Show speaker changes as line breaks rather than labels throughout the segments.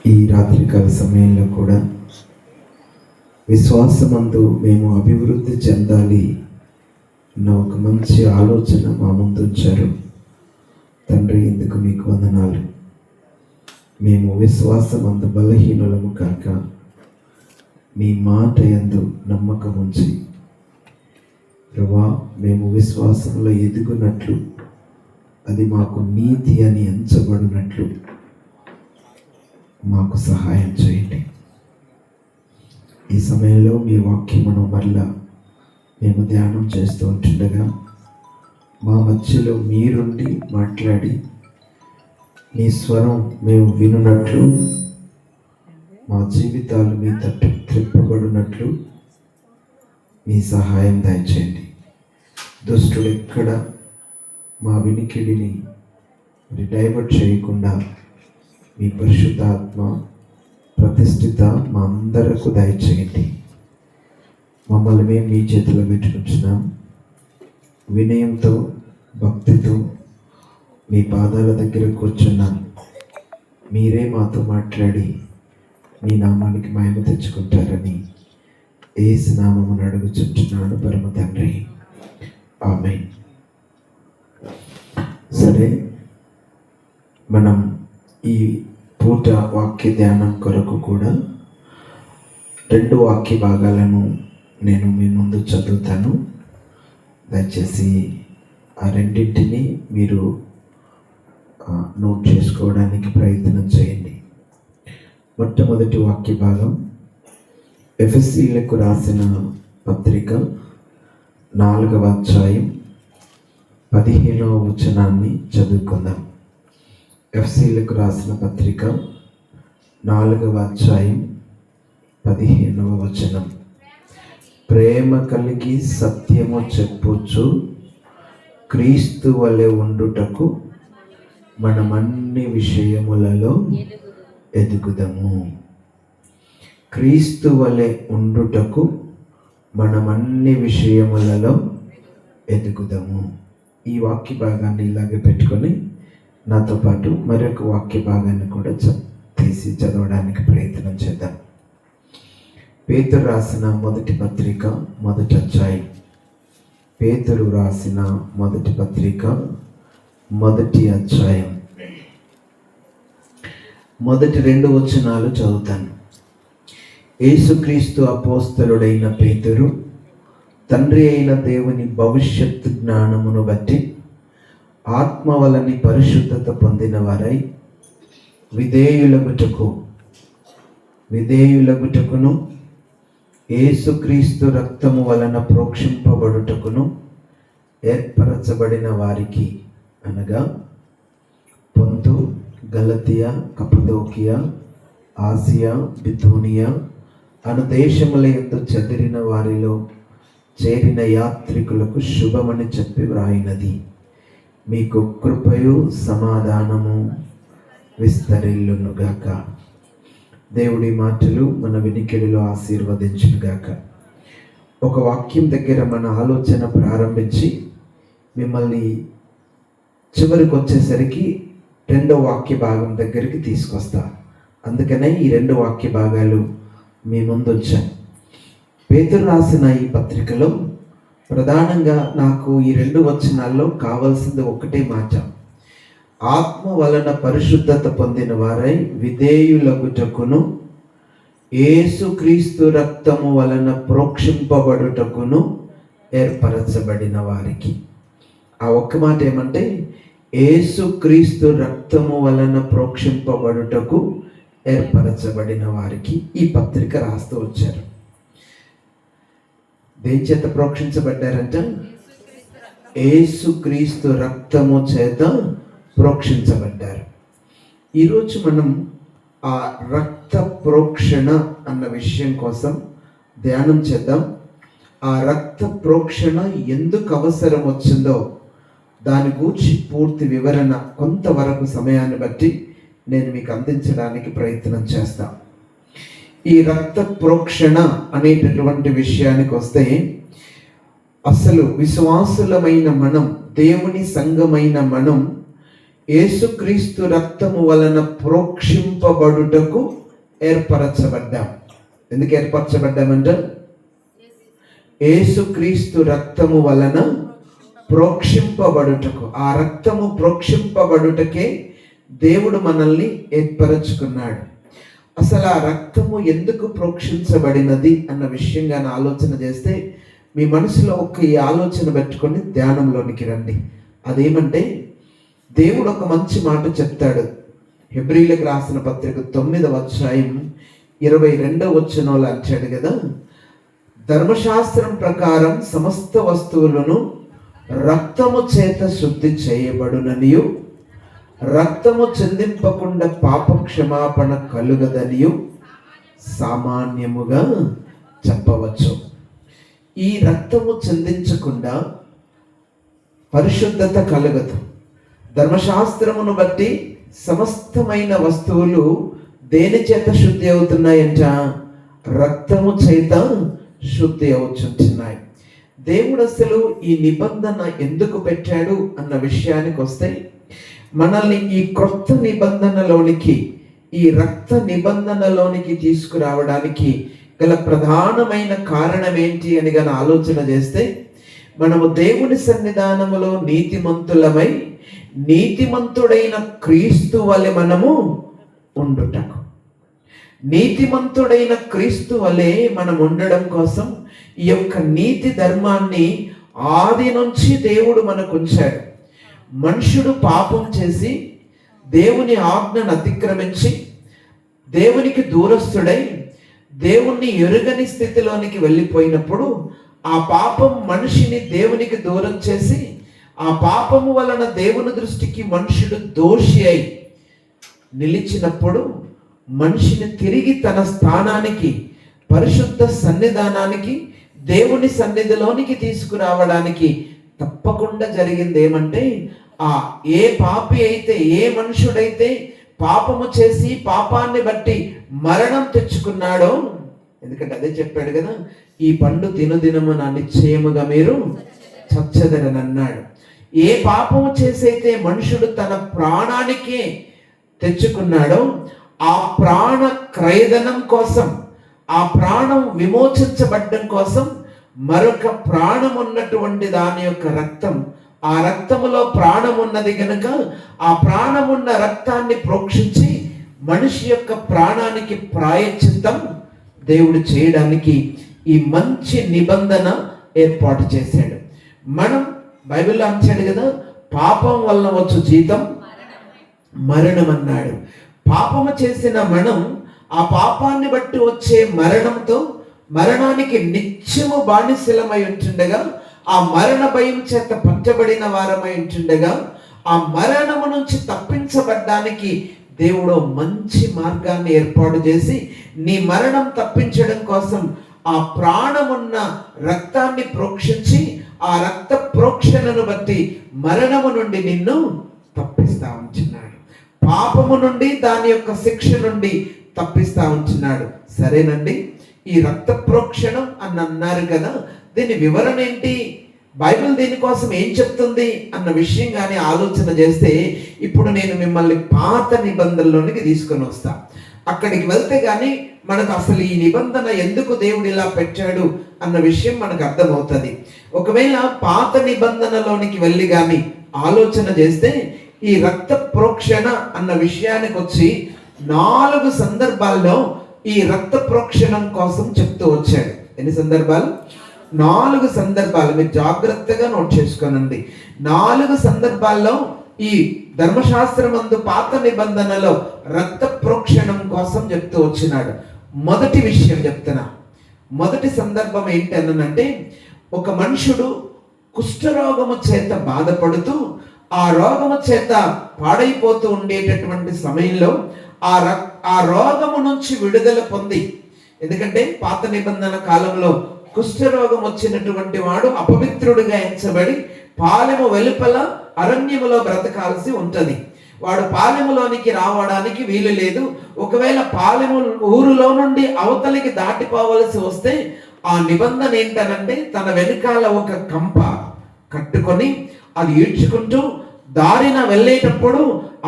ఈ రాత్రికాల సమయంలో కూడా విశ్వాసమందు మేము అభివృద్ధి చెందాలి అన్న ఒక మంచి ఆలోచన మా ముందు ఉంచారు. తండ్రి, ఇందుకు మీకు వందనాలు. మేము విశ్వాసమందు బలహీనులము కాక మీ మాట యందు నమ్మకం ఉంచి ప్రభువా, మేము విశ్వాసంలో ఎదుగునట్లు, అది మాకు నీతి అని ఎంచబడినట్లు మాకు సహాయం చేయండి. ఈ సమయంలో మీ వాక్యమును మరలా మేము ధ్యానం చేస్తూ ఉంటుండగా మా మధ్యలో మీరుండి మాట్లాడి మీ స్వరం మేము వినున్నట్లు, మా జీవితాలు మీ తట్టు త్రిప్పబడినట్లు మీ సహాయం దయచేయండి. దుష్టుడు ఎక్కడ మా వినికిడిని డైవర్ట్ చేయకుండా మీ పరిశుద్ధాత్మ ప్రతిష్ఠిత మా అందరకు దయచేయండి. మమ్మల్ని మేము మీ చేతిలో పెట్టుకుంటున్నాం. వినయంతో, భక్తితో మీ పాదాల దగ్గర కూర్చున్నాం. మీరే మాతో మాట్లాడి మీ నామానికి మహిమ తెచ్చుకుంటారని యేసు నామమున అడుగుచుంటున్నాను పరమ తండ్రి, ఆమేన్. సరే, మనం ఈ పూట వాక్య ధ్యానం కొరకు కూడా 2 వాక్య భాగాలను నేను మీ ముందు చదువుతాను. దయచేసి ఆ రెండింటిని మీరు నోట్ చేసుకోవడానికి ప్రయత్నం చేయండి. మొట్టమొదటి వాక్య భాగం ఎఫెసీయులకు రాసిన పత్రిక 4వ అధ్యాయం 15వ వచనాన్ని చదువుకుందాం. ఎఫెసీయులకు రాసిన పత్రిక 4వ అధ్యాయం 15వ వచనం. ప్రేమ కలిగి సత్యము చెప్పుచు క్రీస్తు వలె ఉండుటకు మనమన్ని విషయములలో ఎదుగుదము. క్రీస్తు వలె ఉండుటకు మనమన్ని విషయములలో ఎదుగుదము. ఈ వాక్య భాగాన్ని ఇలాగే పెట్టుకొని నాతో పాటు మరొక వాక్య భాగాన్ని కూడా తీసి చదవడానికి ప్రయత్నం చేద్దాం. పేతురు రాసిన మొదటి పత్రిక 1వ అధ్యాయం. పేతురు రాసిన మొదటి పత్రిక 1వ అధ్యాయం మొదటి 2 వచనాలు చదువుతాను. యేసుక్రీస్తు అపోస్తలుడైన పేతురు, తండ్రి అయిన దేవుని భవిష్యత్తు జ్ఞానమును బట్టి ఆత్మ వలని పరిశుద్ధత పొందిన వారై విధేయులగుటకును యేసుక్రీస్తు రక్తము వలన ప్రోక్షింపబడుటకును ఏర్పరచబడిన వారికి, అనగా పొంతు, గలతియా, కపదోకియా, ఆసియా, బిథూనియా అను దేశముల యందు చెదిరిన వారిలో చేరిన యాత్రికులకు శుభమని చెప్పి వ్రాయినది. మీకు కృపయు సమాధానము విస్తరిల్లునుగాక. దేవుడి మాటలు మన వినికిడిలో ఆశీర్వదించునుగాక. ఒక వాక్యం దగ్గర మన ఆలోచన ప్రారంభించి మిమ్మల్ని చివరికి వచ్చేసరికి 2వ వాక్య భాగం దగ్గరికి తీసుకొస్తా. అందుకనే ఈ 2 వాక్య భాగాలు మీ ముందు ఉంచాను. పేతురు రాసిన ఈ పత్రికలో ప్రధానంగా నాకు ఈ 2 వచనాల్లో కావాల్సింది ఒకటే మాట. ఆత్మ వలన పరిశుద్ధత పొందిన వారై విధేయులగుటకును యేసుక్రీస్తు రక్తము వలన ప్రోక్షింపబడుటకును ఏర్పరచబడిన వారికి. ఆ ఒక్క మాట ఏమంటే, యేసుక్రీస్తు రక్తము వలన ప్రోక్షింపబడుటకు ఏర్పరచబడిన వారికి ఈ పత్రిక రాస్తూ వచ్చారు. దేని చేత ప్రోక్షించబడ్డారంట? యేసుక్రీస్తు రక్తము చేత ప్రోక్షించబడ్డారు. ఈరోజు మనం ఆ రక్త ప్రోక్షణ అన్న విషయం కోసం ధ్యానం చేద్దాం. ఆ రక్త ప్రోక్షణ ఎందుకు అవసరం వచ్చిందో దాని గురించి పూర్తి వివరణ కొంతవరకు సమయాన్ని బట్టి నేను మీకు అందించడానికి ప్రయత్నం చేస్తాను. ఈ రక్త ప్రోక్షణ అనేటటువంటి విషయానికి వస్తే, అసలు విశ్వాసులమైన మనం, దేవుని సంఘమైన మనం యేసుక్రీస్తు రక్తము వలన ప్రోక్షింపబడుటకు ఏర్పరచబడ్డాం. ఎందుకు ఏర్పరచబడ్డామంట? యేసుక్రీస్తు రక్తము వలన ప్రోక్షింపబడుటకు. ఆ రక్తము ప్రోక్షింపబడుటకే దేవుడు మనల్ని ఏర్పరచుకున్నాడు. అసలు ఆ రక్తము ఎందుకు ప్రోక్షించబడినది అన్న విషయంగా ఆలోచన చేస్తే మీ మనసులో ఈ ఆలోచన పెట్టుకొని ధ్యానంలోనికి రండి. అదేమంటే, దేవుడు ఒక మంచి మాట చెప్తాడు. హెబ్రీలకు రాసిన పత్రిక 9వ అధ్యాయం 22వ వచనంలో అంటాడు కదా, ధర్మశాస్త్రం ప్రకారం సమస్త వస్తువులను రక్తము చేత శుద్ధి చేయబడుననియు, రక్తము చెందింపకుండా పాప క్షమాపణ కలుగదనియు సామాన్యముగా చెప్పవచ్చు. ఈ రక్తము చెందించకుండా పరిశుద్ధత కలుగదు. ధర్మశాస్త్రమును బట్టి సమస్తమైన వస్తువులు దేని చేత శుద్ధి అవుతున్నాయంట? రక్తము చేత శుద్ధి అవుతున్నాయి. దేవుడు అసలు ఈ నిబంధన ఎందుకు పెట్టాడు అన్న విషయానికి వస్తే, మనల్ని ఈ క్రొత్త నిబంధనలోనికి, ఈ రక్త నిబంధనలోనికి తీసుకురావడానికి గల ప్రధానమైన కారణం ఏంటి అని గన ఆలోచన చేస్తే, మనము దేవుని సన్నిధానములో నీతిమంతులమై నీతిమంతుడైన క్రీస్తు వలె మనము ఉండుటకు. నీతిమంతుడైన క్రీస్తు వలె మనం ఉండడం కోసం ఈ యొక్క నీతి ధర్మాన్ని ఆది నుంచి దేవుడు మనకు ఉంచాడు. మనుషుడు పాపం చేసి దేవుని ఆజ్ఞను అతిక్రమించి దేవునికి దూరస్తుడై దేవుణ్ణి ఎరుగని స్థితిలోనికి వెళ్ళిపోయినప్పుడు ఆ పాపం మనిషిని దేవునికి దూరం చేసి, ఆ పాపము వలన దేవుని దృష్టికి మనుషుడు దోషి అయి నిలిచినప్పుడు మనిషిని తిరిగి తన స్థానానికి, పరిశుద్ధ సన్నిధానానికి, దేవుని సన్నిధిలోనికి తీసుకురావడానికి తప్పకుండా జరిగింది ఏమంటే, ఏ పాపి అయితే, ఏ మనుషుడైతే పాపము చేసి పాపాన్ని బట్టి మరణం తెచ్చుకున్నాడో, ఎందుకంటే అదే చెప్పాడు కదా, ఈ పండు తినుదినము నా నిశ్చయముగా మీరు చచ్చదనని అన్నాడు. ఏ పాపము చేసైతే మనుషుడు తన ప్రాణానికే తెచ్చుకున్నాడో, ఆ ప్రాణ క్రయధనం కోసం, ఆ ప్రాణం విమోచించబడ్డం కోసం మరొక ప్రాణం ఉన్నటువంటి దాని యొక్క రక్తం, ఆ రక్తములో ప్రాణం ఉన్నది కనుక ఆ ప్రాణమున్న రక్తాన్ని ప్రోక్షించి మనిషి యొక్క ప్రాణానికి ప్రాయశ్చిత్తం దేవుడు చేయడానికి ఈ మంచి నిబంధన ఏర్పాటు చేశాడు. మనం బైబిల్లో అంచాడు కదా, పాపం వలన వచ్చు జీతం మరణం అన్నాడు. పాపము చేసిన మనం ఆ పాపాన్ని బట్టి వచ్చే మరణంతో మరణానికి నిత్యము బానిసలమై ఉంటుండగా, ఆ మరణ భయం చేత పట్టబడిన వారమై ఉంటుండగా, ఆ మరణము నుంచి తప్పించబడ్డానికి దేవుడు మంచి మార్గాన్ని ఏర్పాటు చేసి నీ మరణం తప్పించడం కోసం ఆ ప్రాణమున్న రక్తాన్ని ప్రోక్షించి, ఆ రక్త ప్రోక్షణను బట్టి మరణము నుండి నిన్ను తప్పిస్తా ఉంటున్నాడు. పాపము నుండి, దాని యొక్క శిక్ష నుండి తప్పిస్తా ఉంటున్నాడు. సరేనండి, ఈ రక్త ప్రోక్షణం అని అన్నారు కదా, దీని వివరణ ఏంటి, బైబిల్ దీనికోసం ఏం చెప్తుంది అన్న విషయం కానీ ఆలోచన చేస్తే, ఇప్పుడు నేను మిమ్మల్ని పాత నిబంధనలోనికి తీసుకొని వస్తా. అక్కడికి వెళ్తే కానీ మనకు అసలు ఈ నిబంధన ఎందుకు దేవుడు ఇలా పెట్టాడు అన్న విషయం మనకు అర్థమవుతుంది. ఒకవేళ పాత నిబంధనలోనికి వెళ్ళి కానీ ఆలోచన చేస్తే, ఈ రక్త ప్రోక్షణ అన్న విషయానికి వచ్చి 4 సందర్భాల్లో ఈ రక్త ప్రోక్షణం కోసం చెప్తూ వచ్చాడు. ఎన్ని సందర్భాలు? 4 సందర్భాలు. మీరు జాగ్రత్తగా నోట్ చేసుకోనండి. 4 సందర్భాల్లో ఈ ధర్మశాస్త్రమందు పాత నిబంధనలో రక్త ప్రోక్షణం కోసం చెప్తూ వచ్చినాడు. మొదటి విషయం చెప్తున్నా. మొదటి సందర్భం ఏంటి అనంటే, ఒక మనుషుడు కుష్ఠరోగము చేత బాధపడుతూ ఆ రోగము చేత పాడైపోతూ ఉండేటటువంటి సమయంలో ఆ రోగము నుంచి విడుదల పొంది, ఎందుకంటే పాత నిబంధన కాలంలో కుష్ఠరోగం వచ్చినటువంటి వాడు అపవిత్రుడిగా ఎంచబడి పాలెము వెలుపల అరణ్యములో బ్రతకాల్సి ఉంటది. వాడు పాలెములోనికి రావడానికి వీలు లేదు. ఒకవేళ పాలెము ఊరులో నుండి అవతలికి దాటిపోవలసి వస్తే ఆ నిబంధన ఏంటనంటే, తన వెనుకాల ఒక కంప కట్టుకొని అది ఈడ్చుకుంటూ దారిన వెళ్ళేటప్పుడు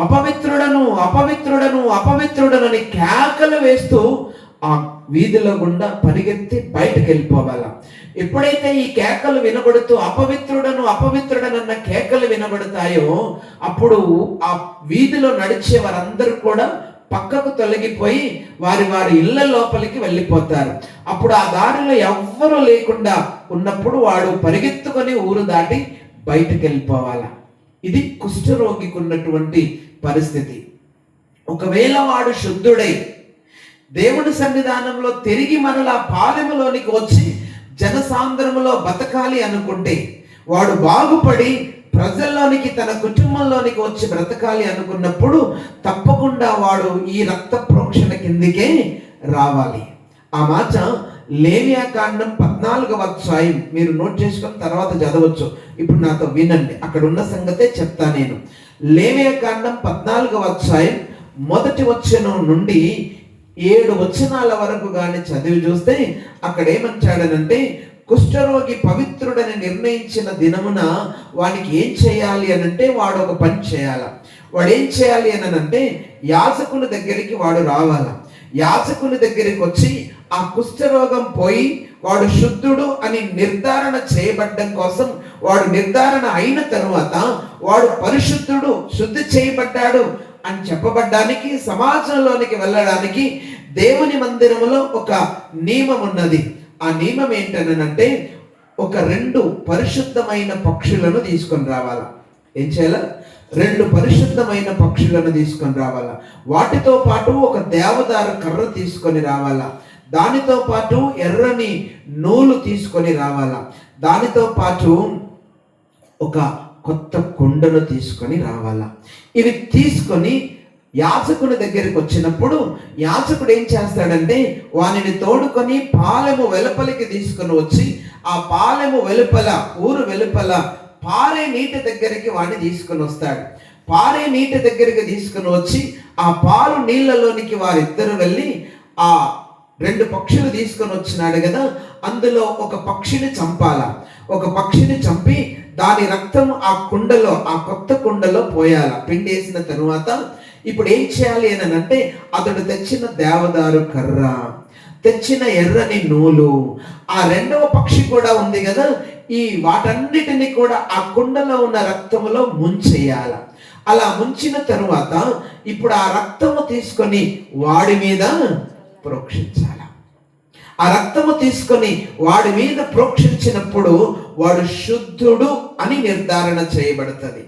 అపవిత్రుడను అపవిత్రుడను అపవిత్రుడనని కేకలు వేస్తూ ఆ వీధిలో గుండా పరిగెత్తి బయటకు వెళ్ళిపోవాల. ఎప్పుడైతే ఈ కేకలు వినబడుతూ అపవిత్రుడను అపవిత్రుడనన్న కేకలు వినబడతాయో అప్పుడు ఆ వీధిలో నడిచే వారందరూ కూడా పక్కకు తొలగిపోయి వారి వారి ఇళ్ల లోపలికి వెళ్ళిపోతారు. అప్పుడు ఆ దారిలో ఎవ్వరూ లేకుండా ఉన్నప్పుడు వాడు పరిగెత్తుకొని ఊరు దాటి బయటకు వెళ్ళిపోవాల. ఇది కుష్ఠరోగికి ఉన్నటువంటి పరిస్థితి. ఒకవేళ వాడు శుద్ధుడై దేవుని సన్నిధానంలో తిరిగి మనలా పాలెములోనికి వచ్చి జనసాంద్రములో బతకాలి అనుకుంటే, వాడు బాగుపడి ప్రజల్లోనికి తన కుటుంబంలోనికి వచ్చి బ్రతకాలి అనుకున్నప్పుడు తప్పకుండా వాడు ఈ రక్త ప్రోక్షణ కిందికే రావాలి. ఆ మాట లేవియాకాండం 14వ అధ్యాయం మీరు నోట్ చేసుకొని తర్వాత చదవచ్చు. ఇప్పుడు నాతో వినండి, అక్కడ ఉన్న సంగతే చెప్తా నేను. లేవియాకాండం 14వ అధ్యాయం 1వ వచనం నుండి 7 వచనాల వరకు కానీ చదివి చూస్తే అక్కడ ఏమంటాడనంటే, కుష్ఠరోగి పవిత్రుడని నిర్ణయించిన దినమున వానికి ఏం చేయాలి అనంటే వాడు ఒక పని చేయాల. వాడు ఏం చేయాలి అనంటే యాజకుని దగ్గరికి వాడు రావాల. యాజకుని దగ్గరికి వచ్చి ఆ కుష్ఠరోగం పోయి వాడు శుద్ధుడు అని నిర్ధారణ చేయబడ్డం కోసం, వాడు నిర్ధారణ అయిన తరువాత వాడు పరిశుద్ధుడు శుద్ధి చేయబడ్డాడు అని చెప్పబడ్డానికి, సమాజంలోనికి వెళ్ళడానికి దేవుని మందిరములో ఒక నియమం ఉన్నది. ఆ నియమం ఏంటనంటే ఒక 2 పరిశుద్ధమైన పక్షులను తీసుకొని రావాలా. ఏం చేయాల? 2 పరిశుద్ధమైన పక్షులను తీసుకొని రావాలా. వాటితో పాటు ఒక దేవదారు కర్ర తీసుకొని రావాలా. దానితో పాటు ఎర్రని నూలు తీసుకొని రావాలా. దానితో పాటు ఒక కొత్త కుండను తీసుకొని రావాలా. ఇవి తీసుకొని యాజకుని దగ్గరికి వచ్చినప్పుడు యాజకుడు ఏం చేస్తాడంటే వానిని తోడుకొని పాలెము వెలుపలికి తీసుకొని వచ్చి ఆ పాలెము వెలుపల, ఊరు వెలుపల పారే నీటి దగ్గరికి వాడిని తీసుకొని వస్తాడు. పారే నీటి దగ్గరికి తీసుకొని వచ్చి ఆ పాలు నీళ్ళలోనికి వారిద్దరు వెళ్ళి ఆ 2 పక్షులు తీసుకొని వచ్చినాడు కదా, అందులో ఒక పక్షిని చంపాల. ఒక పక్షిని చంపి దాని రక్తం ఆ కుండలో, ఆ కొత్త కుండలో పోయాల. పిండేసిన తరువాత ఇప్పుడు ఏం చేయాలి అని అంటే అతడు తెచ్చిన దేవదారు కర్ర, తెచ్చిన ఎర్రని నూలు, ఆ 2వ పక్షి కూడా ఉంది కదా, ఈ వాటన్నిటిని కూడా ఆ కుండలో ఉన్న రక్తములో ముంచేయాల. అలా ముంచిన తరువాత ఇప్పుడు ఆ రక్తము తీసుకొని వాడి మీద ప్రోక్షించాల. ఆ రక్తము తీసుకొని వాడి మీద ప్రోక్షించినప్పుడు వాడు శుద్ధుడు అని నిర్ధారణ చేయబడుతుంది.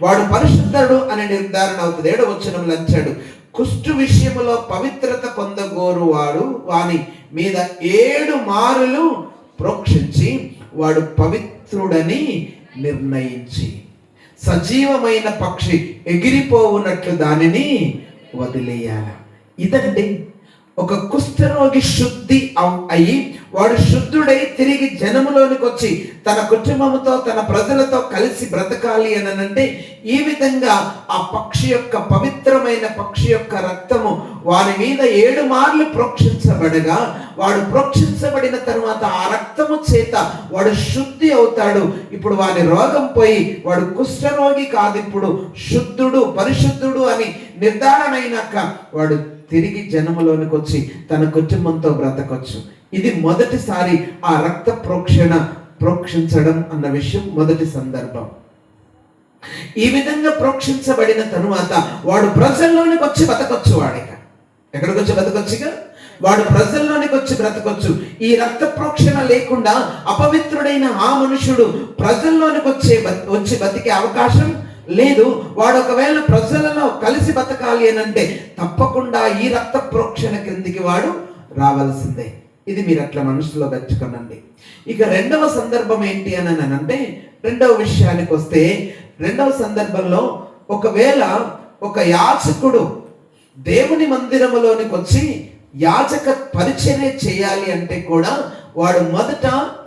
వాడు పరిశుద్ధుడు అని నిర్ధారణ అవుతుంది. 7వ వచనంలో అంటాడు, కుష్టు విషయములో పవిత్రత పొందగోరు వాడు వాని మీద 7 మారులు ప్రోక్షించి వాడు పవిత్రుడని నిర్ణయించి, సజీవమైన పక్షి ఎగిరిపోవునట్లు దానిని వదిలేయాల. ఇదండి ఒక కుష్ఠరోగి శుద్ధి అయ్యి వాడు శుద్ధుడై తిరిగి జనములోనికి వచ్చి తన కుటుంబంతో తన ప్రజలతో కలిసి బ్రతకాలి అని అంటే ఈ విధంగా ఆ పక్షి యొక్క, పవిత్రమైన పక్షి యొక్క రక్తము వారి మీద 7 మార్లు ప్రోక్షించబడగా వాడు ప్రోక్షించబడిన తరువాత ఆ రక్తము చేత వాడు శుద్ధి అవుతాడు. ఇప్పుడు వాని రోగం పోయి వాడు కుష్ఠరోగి కాదు, ఇప్పుడు శుద్ధుడు, పరిశుద్ధుడు అని నిర్ధారణ అయినాక వాడు తిరిగి జనములోనికి వచ్చి తన కుటుంబంతో బ్రతకొచ్చు. ఇది మొదటిసారి ఆ రక్త ప్రోక్షించడం అన్న విషయం, మొదటి సందర్భం. ఈ విధంగా ప్రోక్షించబడిన తరువాత వాడు ప్రజల్లోనికి వచ్చి బతకొచ్చు. వాడిక ఎక్కడికి వచ్చి బతకొచ్చుగా వాడు ప్రజల్లోనికి వచ్చి బ్రతకొచ్చు. ఈ రక్త ప్రోక్షణ లేకుండా అపవిత్రుడైన ఆ మనుషుడు ప్రజల్లోనికి వచ్చి బతికే అవకాశం లేదు. వాడు ఒకవేళ ప్రజలలో కలిసి బతకాలి అని అంటే తప్పకుండా ఈ రక్త ప్రోక్షణ కిందికి వాడు రావాల్సిందే. ఇది మీరు అట్లా మనసులో పెంచుకోనండి. ఇక 2వ సందర్భం ఏంటి అని అంటే, 2వ విషయానికి వస్తే, 2వ సందర్భంలో ఒకవేళ ఒక యాజకుడు దేవుని మందిరములోనికి వచ్చి యాజక పరిచర్య చేయాలి అంటే కూడా వాడు మొదట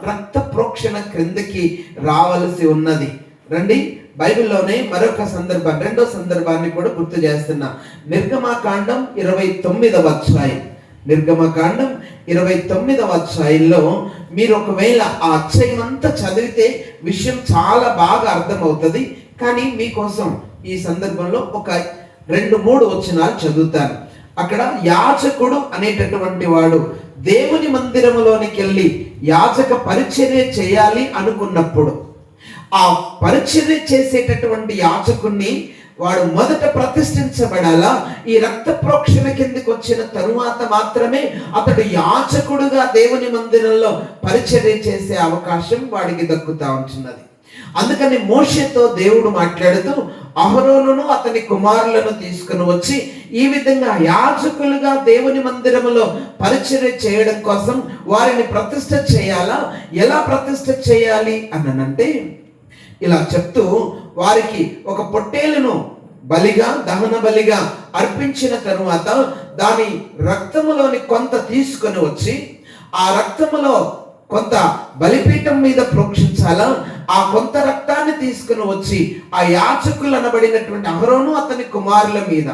రక్త ప్రోక్షణ క్రిందికి రావాల్సి ఉన్నది. రండి, బైబిల్లోనే మరొక సందర్భం, 2వ సందర్భాన్ని కూడా గుర్తు చేస్తున్నా. నిర్గమకాండం 29వ అధ్యాయం, నిర్గమకాండం 29వ అధ్యాయంలో మీరు ఒకవేళ ఆ అధ్యాయం అంతా చదివితే విషయం చాలా బాగా అర్థమవుతుంది. కానీ మీకోసం ఈ సందర్భంలో ఒక 2-3 వచనాలు చదువుతాను. అక్కడ యాజకుడు అనేటటువంటి వాడు దేవుని మందిరములోనికి వెళ్ళి యాజక పరిచర్య చేయాలి అనుకున్నప్పుడు, ఆ పరిచర్య చేసేటటువంటి యాజకుణ్ణి వాడు మొదట ప్రతిష్ఠించబడాలా. ఈ రక్త ప్రోక్షణ కిందకి వచ్చిన తరువాత మాత్రమే అతడు యాజకుడుగా దేవుని మందిరంలో పరిచర్య చేసే అవకాశం వాడికి దక్కుతా ఉంటున్నది. అందుకని మోషేతో దేవుడు మాట్లాడుతూ అహరోనును అతని కుమారులను తీసుకుని వచ్చి ఈ విధంగా యాజకులుగా దేవుని మందిరములో పరిచర్య చేయడం కోసం వారిని ప్రతిష్ఠ చేయాలా. ఎలా ప్రతిష్ఠ చేయాలి అనంటే ఇలా చెప్తూ వారికి ఒక పొట్టేలును బలిగా, దహన బలిగా అర్పించిన తరువాత దాని రక్తములోని కొంత తీసుకొని వచ్చి ఆ రక్తములో కొంత బలిపీఠం మీద ప్రోక్షించాలా. ఆ కొంత రక్తాన్ని తీసుకుని వచ్చి ఆ యాజకులు అనబడినటువంటి అహరోను అతని కుమారుల మీద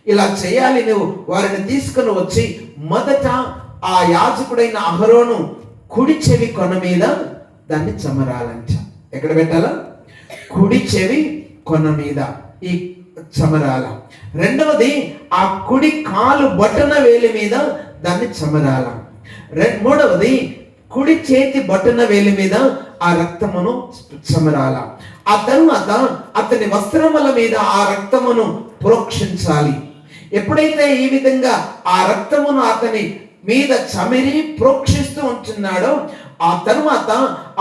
ఇలా చేయాలి. నువ్వు వారిని తీసుకుని వచ్చి మొదట ఆ యాజకుడైన అహరోను కుడి చెవి కొన మీద దాన్ని చమరాలంట. ఎక్కడ పెట్టాలా? కుడి చెవి కొన మీద ఈ చమరాల. రెండవది ఆ కుడి కాలు బొటన వేలి మీద దాన్ని చమరాల. మూడవది కుడి చేతి బొటన వేలి మీద ఆ రక్తమును చమరాల. ఆ తరువాత అతని వస్త్రముల మీద ఆ రక్తమును ప్రోక్షించాలి. ఎప్పుడైతే ఈ విధంగా ఆ రక్తమును అతని మీద చమిరి ప్రోక్షిస్తూ ఉంటున్నాడో ఆ తరువాత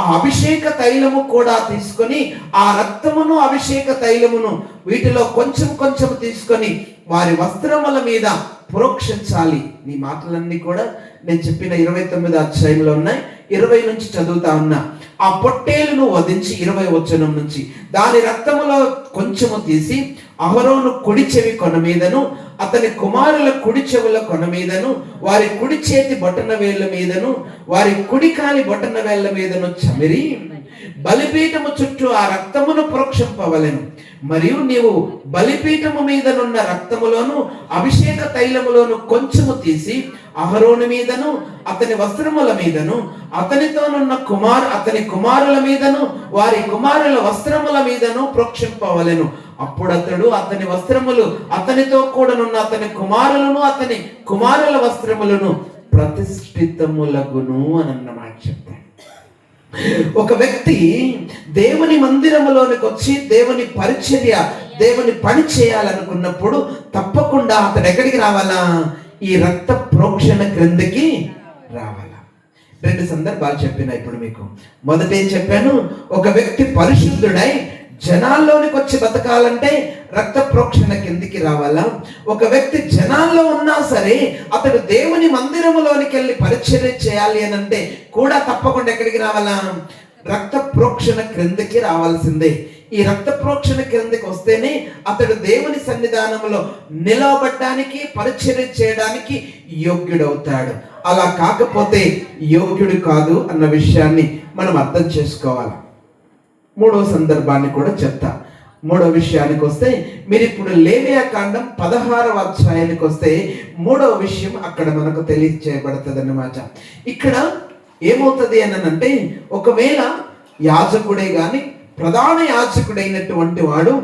ఆ అభిషేక తైలము కూడా తీసుకొని ఆ రక్తమును అభిషేక తైలమును వీటిలో కొంచెం కొంచెం తీసుకొని వారి వస్త్రముల మీద ప్రోక్షించాలి. నీ మాటలన్నీ కూడా నేను చెప్పిన 29వ అధ్యాయంలో ఉన్నాయి. 20 నుంచి చదువుతా ఉన్నా. ఆ పొట్టేలును వధించి 20వ వచనం నుంచి దాని రక్తములో కొంచెము తీసి అహరోను కుడి చెవి కొన మీదను అతని కుమారుల కుడి చెవుల కొన మీదను వారి కుడి చేతి బొటన వేళ్ళ మీదను వారి కుడి కాలి బొటన వేళ్ళ మీదను చమిరి బలిపీఠము చుట్టూ ఆ రక్తమును ప్రోక్షింపవలెను. మరియు నీవు బలిపీఠము మీదనున్న రక్తములోను అభిషేక తైలములోను కొంచెము తీసి అహరోను మీదను అతని వస్త్రముల మీదను అతనితోనున్న అతని కుమారుల మీదను వారి కుమారుల వస్త్రముల మీదను ప్రోక్షింపవలెను. అప్పుడు అతడు అతని వస్త్రములు అతనితో కూడానున్న అతని కుమారులను అతని కుమారుల వస్త్రములను ప్రతిష్ఠితములగును అని అన్నమాట చెప్తాడు. ఒక వ్యక్తి దేవుని మందిరములోనికి వచ్చి దేవుని పరిచర్య దేవుని పని చేయాలనుకున్నప్పుడు తప్పకుండా అతడు ఎక్కడికి రావాలా? ఈ రక్త ప్రోక్షణ క్రిందకి రావాలా. 2 సందర్భాలు చెప్పిన ఇప్పుడు మీకు. మొదట ఏం చెప్పాను? ఒక వ్యక్తి పరిశుద్ధుడై జనాల్లోనికి వచ్చి బతకాలంటే రక్త ప్రోక్షణ కిందికి రావాలా. ఒక వ్యక్తి జనాల్లో ఉన్నా సరే అతడు దేవుని మందిరములోనికి వెళ్ళి పరిచర్య చేయాలి అని అంటే కూడా తప్పకుండా ఎక్కడికి రావాలా? రక్త ప్రోక్షణ క్రిందికి రావాల్సిందే. ఈ రక్త ప్రోక్షణ క్రిందికి వస్తేనే అతడు దేవుని సన్నిధానంలో నిలవబడ్డానికి పరిచర్య చేయడానికి యోగ్యుడవుతాడు. అలా కాకపోతే యోగ్యుడు కాదు అన్న విషయాన్ని మనం అర్థం చేసుకోవాలి. 3వ సందర్భాన్ని కూడా చెప్తా. 3వ విషయానికి వస్తే మీరు ఇప్పుడు లేవియాకాండం 16వ అధ్యాయానికి వస్తే 3వ విషయం అక్కడ మనకు తెలియచేయబడుతుంది అన్నమాట. ఇక్కడ ఏమవుతుంది అనంటే ఒకవేళ యాజకుడే గాని ప్రధాన యాజకుడైనటువంటి వాడు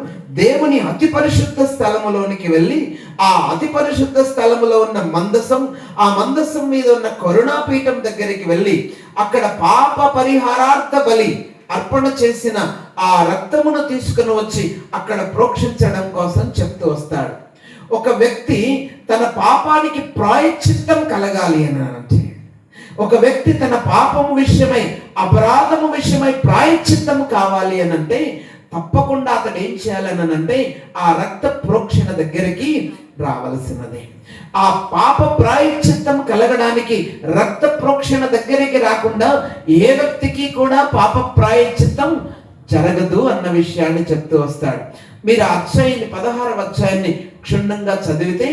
దేవుని అతి పరిశుద్ధ స్థలములోనికి వెళ్ళి ఆ అతి పరిశుద్ధ స్థలములో ఉన్న మందసం ఆ మందసం మీద ఉన్న కరుణాపీఠం దగ్గరికి వెళ్ళి అక్కడ పాప పరిహారార్థ బలి అర్పణ చేసిన ఆ రక్తమును తీసుకుని వచ్చి అక్కడ ప్రోక్షించడం కోసం చెప్తూ వస్తాడు. ఒక వ్యక్తి తన పాపానికి ప్రాయశ్చిత్తం కలగాలి అని అంటే ఒక వ్యక్తి తన పాపము విషయమై అపరాధము విషయమై ప్రాయశ్చిత్తం కావాలి అని అంటే తప్పకుండా అతడు ఏం చేయాలని అంటే ఆ రక్త ప్రోక్షణ దగ్గరికి రావలసినదే. ఆ పాప ప్రాయశ్చిత్తం కలగడానికి రక్త ప్రోక్షణ దగ్గరికి రాకుండా ఏ వ్యక్తికి కూడా పాప ప్రాయశ్చిత్తం జరగదు అన్న విషయాన్ని చెప్తూ వస్తాడు. మీరు ఆ అధ్యాయాన్ని 16వ అధ్యాయాన్ని క్షుణ్ణంగా చదివితే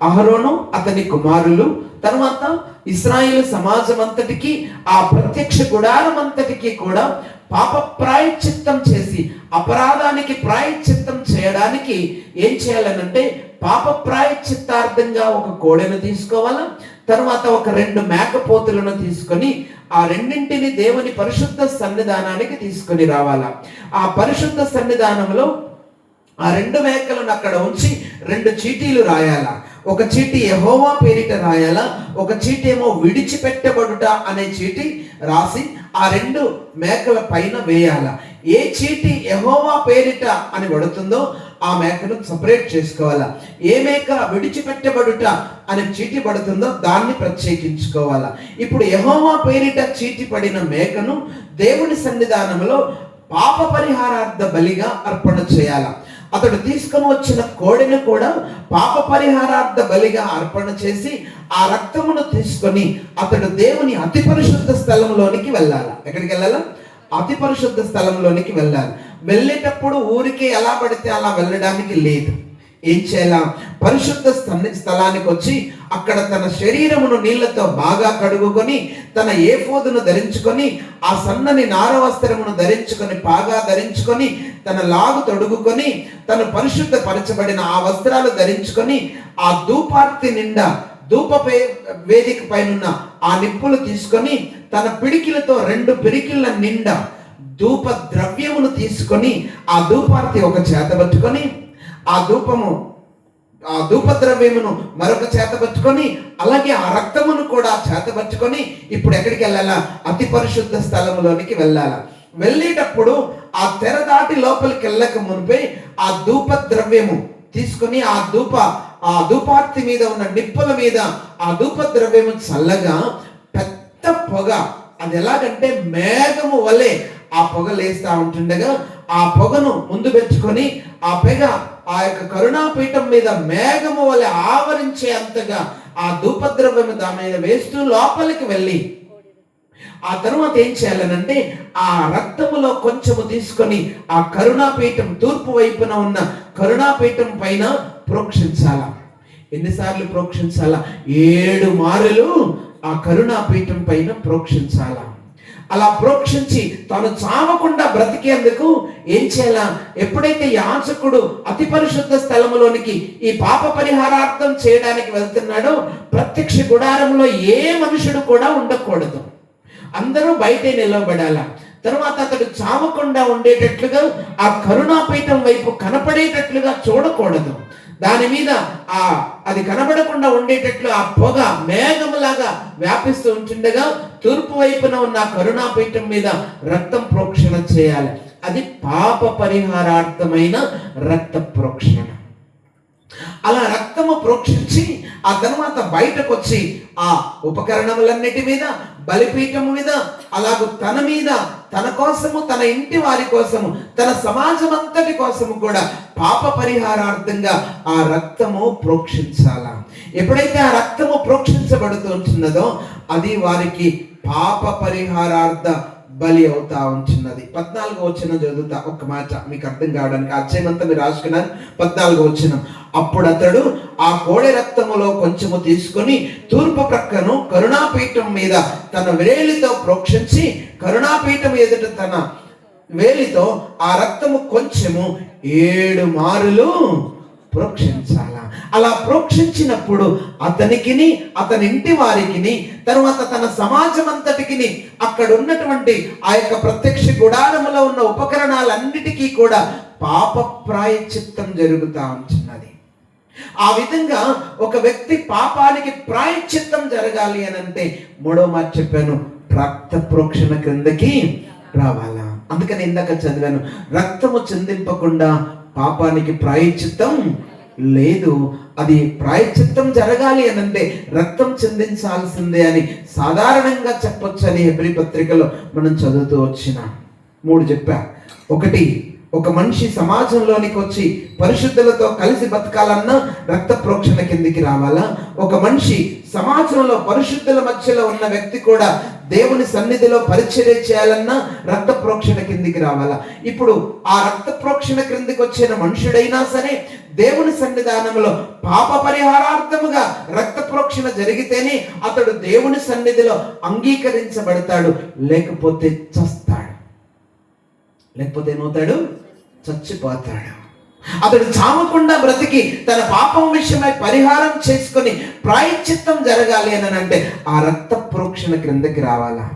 అహరోను అతని కుమారులు తర్వాత ఇశ్రాయేలు సమాజం అంతటికి ఆ ప్రత్యక్ష గుడారం అంతటికి కూడా పాప ప్రాయశ్చిత్తం చేసి అపరాధానికి ప్రాయశ్చిత్తం చేయడానికి ఏం చేయాలనంటే పాప ప్రాయశ్చిత్తార్థంగా ఒక కోడెను తీసుకోవాలా, తర్వాత ఒక 2 మేకపోతులను తీసుకొని ఆ రెండింటిని దేవుని పరిశుద్ధ సన్నిధానానికి తీసుకొని రావాలా. ఆ పరిశుద్ధ సన్నిధానంలో ఆ 2 మేకలను అక్కడ ఉంచి 2 చీటీలు రాయాలా. ఒక చీటీ యెహోవా పేరిట రాయాలా, ఒక చీటీ ఏమో విడిచిపెట్టబడుట అనే చీటీ రాసి ఆ 2 మేకల పైన వేయాలా. ఏ చీటీ యెహోవా పేరిట అని పడుతుందో ఆ మేకను సపరేట్ చేసుకోవాలా. ఏ మేక విడిచిపెట్టబడుట అనే చీటీ పడుతుందో దాన్ని ప్రత్యేకించుకోవాలా. ఇప్పుడు యెహోవా పేరిట చీటీ పడిన మేకను దేవుని సన్నిధానంలో పాప పరిహారార్థ బలిగా అర్పణ చేయాలా. అతడు తీసుకొని వచ్చిన కోడెను కూడా పాప పరిహారార్థ బలిగా అర్పణ చేసి ఆ రక్తమును తీసుకొని అతడు దేవుని అతి పరిశుద్ధ స్థలంలోనికి వెళ్ళాలి. ఎక్కడికి వెళ్ళాలా? అతి పరిశుద్ధ స్థలంలోనికి వెళ్ళాలి. వెళ్ళేటప్పుడు ఊరికే ఎలా పడితే అలా వెళ్ళడానికి లేదు. ఏం చేయాలా? పరిశుద్ధ స్థలానికి వచ్చి అక్కడ తన శరీరమును నీళ్లతో బాగా కడుగుకొని తన ఏఫోదును ధరించుకొని ఆ సన్నని నార వస్త్రమును ధరించుకొని బాగా ధరించుకొని తన లాగు తొడుగుకొని తను పరిశుద్ధ పరచబడిన ఆ వస్త్రాలు ధరించుకొని ఆ ధూపార్తి నిండా ధూప వేదిక పైన ఆ నిప్పులు తీసుకొని తన పిడికిలతో 2 పిడికిళ్ళ నిండా ధూప ద్రవ్యమును తీసుకొని ఆ ధూపార్తి ఒక చేత పట్టుకొని ఆ ధూప ద్రవ్యమును మరొక చేత పట్టుకొని అలాగే ఆ రక్తమును కూడా చేత పట్టుకొని ఇప్పుడు ఎక్కడికి వెళ్ళాలా? అతి పరిశుద్ధ స్థలంలోనికి వెళ్ళాలా. వెళ్ళేటప్పుడు ఆ తెర దాటి లోపలికి వెళ్ళక మునిపే ఆ ధూప ద్రవ్యము తీసుకొని ఆ ధూపార్తి మీద ఉన్న నిప్పుల మీద ఆ ధూప ద్రవ్యము చల్లగా పెద్ద పొగ, అది ఎలాగంటే మేఘము వలె ఆ పొగ లేస్తా ఉంటుండగా ఆ పొగను ముందు పెట్టుకొని ఆ పొగ ఆ యొక్క కరుణాపీఠం మీద మేఘము వలె ఆవరించే అంతగా ఆ ధూపద్రవ్యము దాని మీద వేస్తూ లోపలికి వెళ్ళి ఆ తరువాత ఏం చేయాలనంటే ఆ రక్తములో కొంచెము తీసుకొని ఆ కరుణాపీఠం తూర్పు వైపున ఉన్న కరుణాపీఠం పైన ప్రోక్షించాలా. ఎన్నిసార్లు ప్రోక్షించాలా? 7 మారులు ఆ కరుణాపీఠం పైన ప్రోక్షించాలా. అలా ప్రోక్షించి తాను చావకుండా బ్రతికేందుకు ఏం చేయాలా? ఎప్పుడైతే యాజకుడు అతి పరిశుద్ధ స్థలములోనికి ఈ పాప పరిహారార్థం చేయడానికి వెళ్తున్నాడో ప్రత్యక్ష గుడారంలో ఏ మనుషుడు కూడా ఉండకూడదు. అందరూ బయటే నిలబడాల. తర్వాత అతడు చావకుండా ఉండేటట్లుగా ఆ కరుణాపీఠం వైపు కనపడేటట్లుగా చూడకూడదు. దాని మీద అది కనబడకుండా ఉండేటట్లు ఆ పొగ మేఘములాగా వ్యాపిస్తూ ఉంటుండగా తూర్పు వైపున ఉన్న కరుణాపీఠం మీద రక్తం ప్రోక్షణ చేయాలి. అది పాప పరిహారార్థమైన రక్త ప్రోక్షణ. అలా రక్తము ప్రోక్షించి ఆ తర్వాత బయటకు వచ్చి ఆ ఉపకరణములన్నిటి మీద బలిపీఠము మీద అలాగూ తన మీద తన కోసము తన ఇంటి వారి కోసము తన సమాజం అంతటి కోసము కూడా పాప పరిహారార్థంగా ఆ రక్తము ప్రోక్షించాలా. ఎప్పుడైతే ఆ రక్తము ప్రోక్షించబడుతూ ఉంటున్నదో అది వారికి పాప పరిహారార్థ బలి అవుతా ఉంటున్నది. 14వ వచనం చదువుతా, ఒక్క మాట మీకు అర్థం కావడానికి. అధ్యాయమంతా మీరు రాసుకున్నారు. 14వ వచనం. అప్పుడు అతడు ఆ కోడె రక్తములో కొంచెము తీసుకొని తూర్పు ప్రక్కను కరుణాపీఠం మీద తన వేలితో ప్రోక్షించి కరుణాపీఠం ఎదుట తన వేలితో ఆ రక్తము కొంచెము 7 మారులు ప్రోక్షించాల. అలా ప్రోక్షించినప్పుడు అతనికిని అతని ఇంటి వారికిని తర్వాత తన సమాజం అంతటికి అక్కడ ఉన్నటువంటి ఆ యొక్క ప్రత్యక్ష గుడారములో ఉన్న ఉపకరణాలన్నిటికీ కూడా పాప ప్రాయశ్చిత్తం జరుగుతూ ఉంటున్నది. ఆ విధంగా ఒక వ్యక్తి పాపానికి ప్రాయశ్చిత్తం జరగాలి అని అంటే 3వ మాట చెప్పాను, రక్త ప్రోక్షణ క్రిందకి రావాలా. అందుకని ఇందాక చదివాను, రక్తము చిందింపకుండా పాపానికి ప్రాయశ్చిత్తం లేదు. అది ప్రాయశ్చిత్తం జరగాలి అని అంటే రక్తం చిందించాల్సిందే అని సాధారణంగా చెప్పొచ్చు అని హెబ్రీ పత్రికలో మనం చదువుతూ వచ్చిన 3 చెప్పా. 1, ఒక మనిషి సమాజంలోనికి వచ్చి పరిశుద్ధులతో కలిసి బతకాలన్నా రక్త ప్రోక్షణ కిందికి రావాలా. ఒక మనిషి సమాజంలో పరిశుద్ధుల మధ్యలో ఉన్న వ్యక్తి కూడా దేవుని సన్నిధిలో పరిచర్య చేయాలన్నా రక్త ప్రోక్షణ కిందికి రావాలా. ఇప్పుడు ఆ రక్త ప్రోక్షణ క్రిందికి వచ్చిన మనుషుడైనా సరే దేవుని సన్నిధానంలో పాప పరిహారార్థముగా రక్త ప్రోక్షణ జరిగితేనే అతడు దేవుని సన్నిధిలో అంగీకరించబడతాడు, లేకపోతే చస్తాడు. లేకపోతే ఏమవుతాడు? చచ్చిపోతాడు. అతడు చావకుండా బ్రతికి తన పాపం విషయమై పరిహారం చేసుకొని ప్రాయశ్చిత్తం జరగాలి అని అంటే ఆ రక్త ప్రోక్షణ క్రిందకి రావాలా.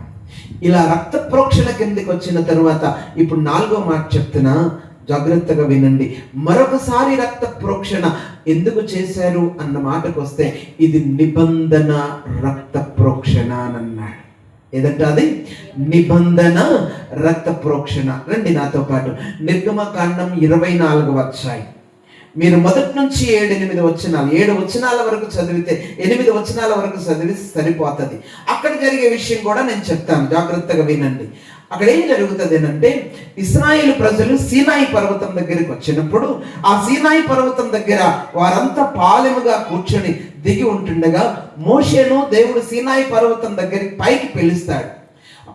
ఇలా రక్త ప్రోక్షణ కిందకి వచ్చిన తరువాత ఇప్పుడు 4వ మాట చెప్తున్నా, జాగ్రత్తగా వినండి. మరొకసారి రక్త ప్రోక్షణ ఎందుకు చేశారు అన్న మాటకు వస్తే, ఇది నిబంధన రక్త ప్రోక్షణ అని అన్నాడు. ఏదంటే అది నిబంధన రక్త ప్రోక్షణ. రండి నాతో పాటు నిర్గమకాండం 24వ అధ్యాయం. మీరు మొదటి నుంచి 7 వచనాలు, 7 వచనాల వరకు చదివితే 8 వచనాల వరకు చదివి సరిపోతుంది. అక్కడ జరిగే విషయం కూడా నేను చెప్తాను, జాగ్రత్తగా వినండి. అక్కడ ఏం జరుగుతుంది అంటే, ఇశ్రాయేలు ప్రజలు సీనాయి పర్వతం దగ్గరికి వచ్చినప్పుడు, ఆ సీనాయి పర్వతం దగ్గర వారంతా పాలెముగా కూర్చొని దిగి ఉంటుండగా మోషేను దేవుడు సీనాయి పర్వతం దగ్గరికి పైకి పిలుస్తాడు.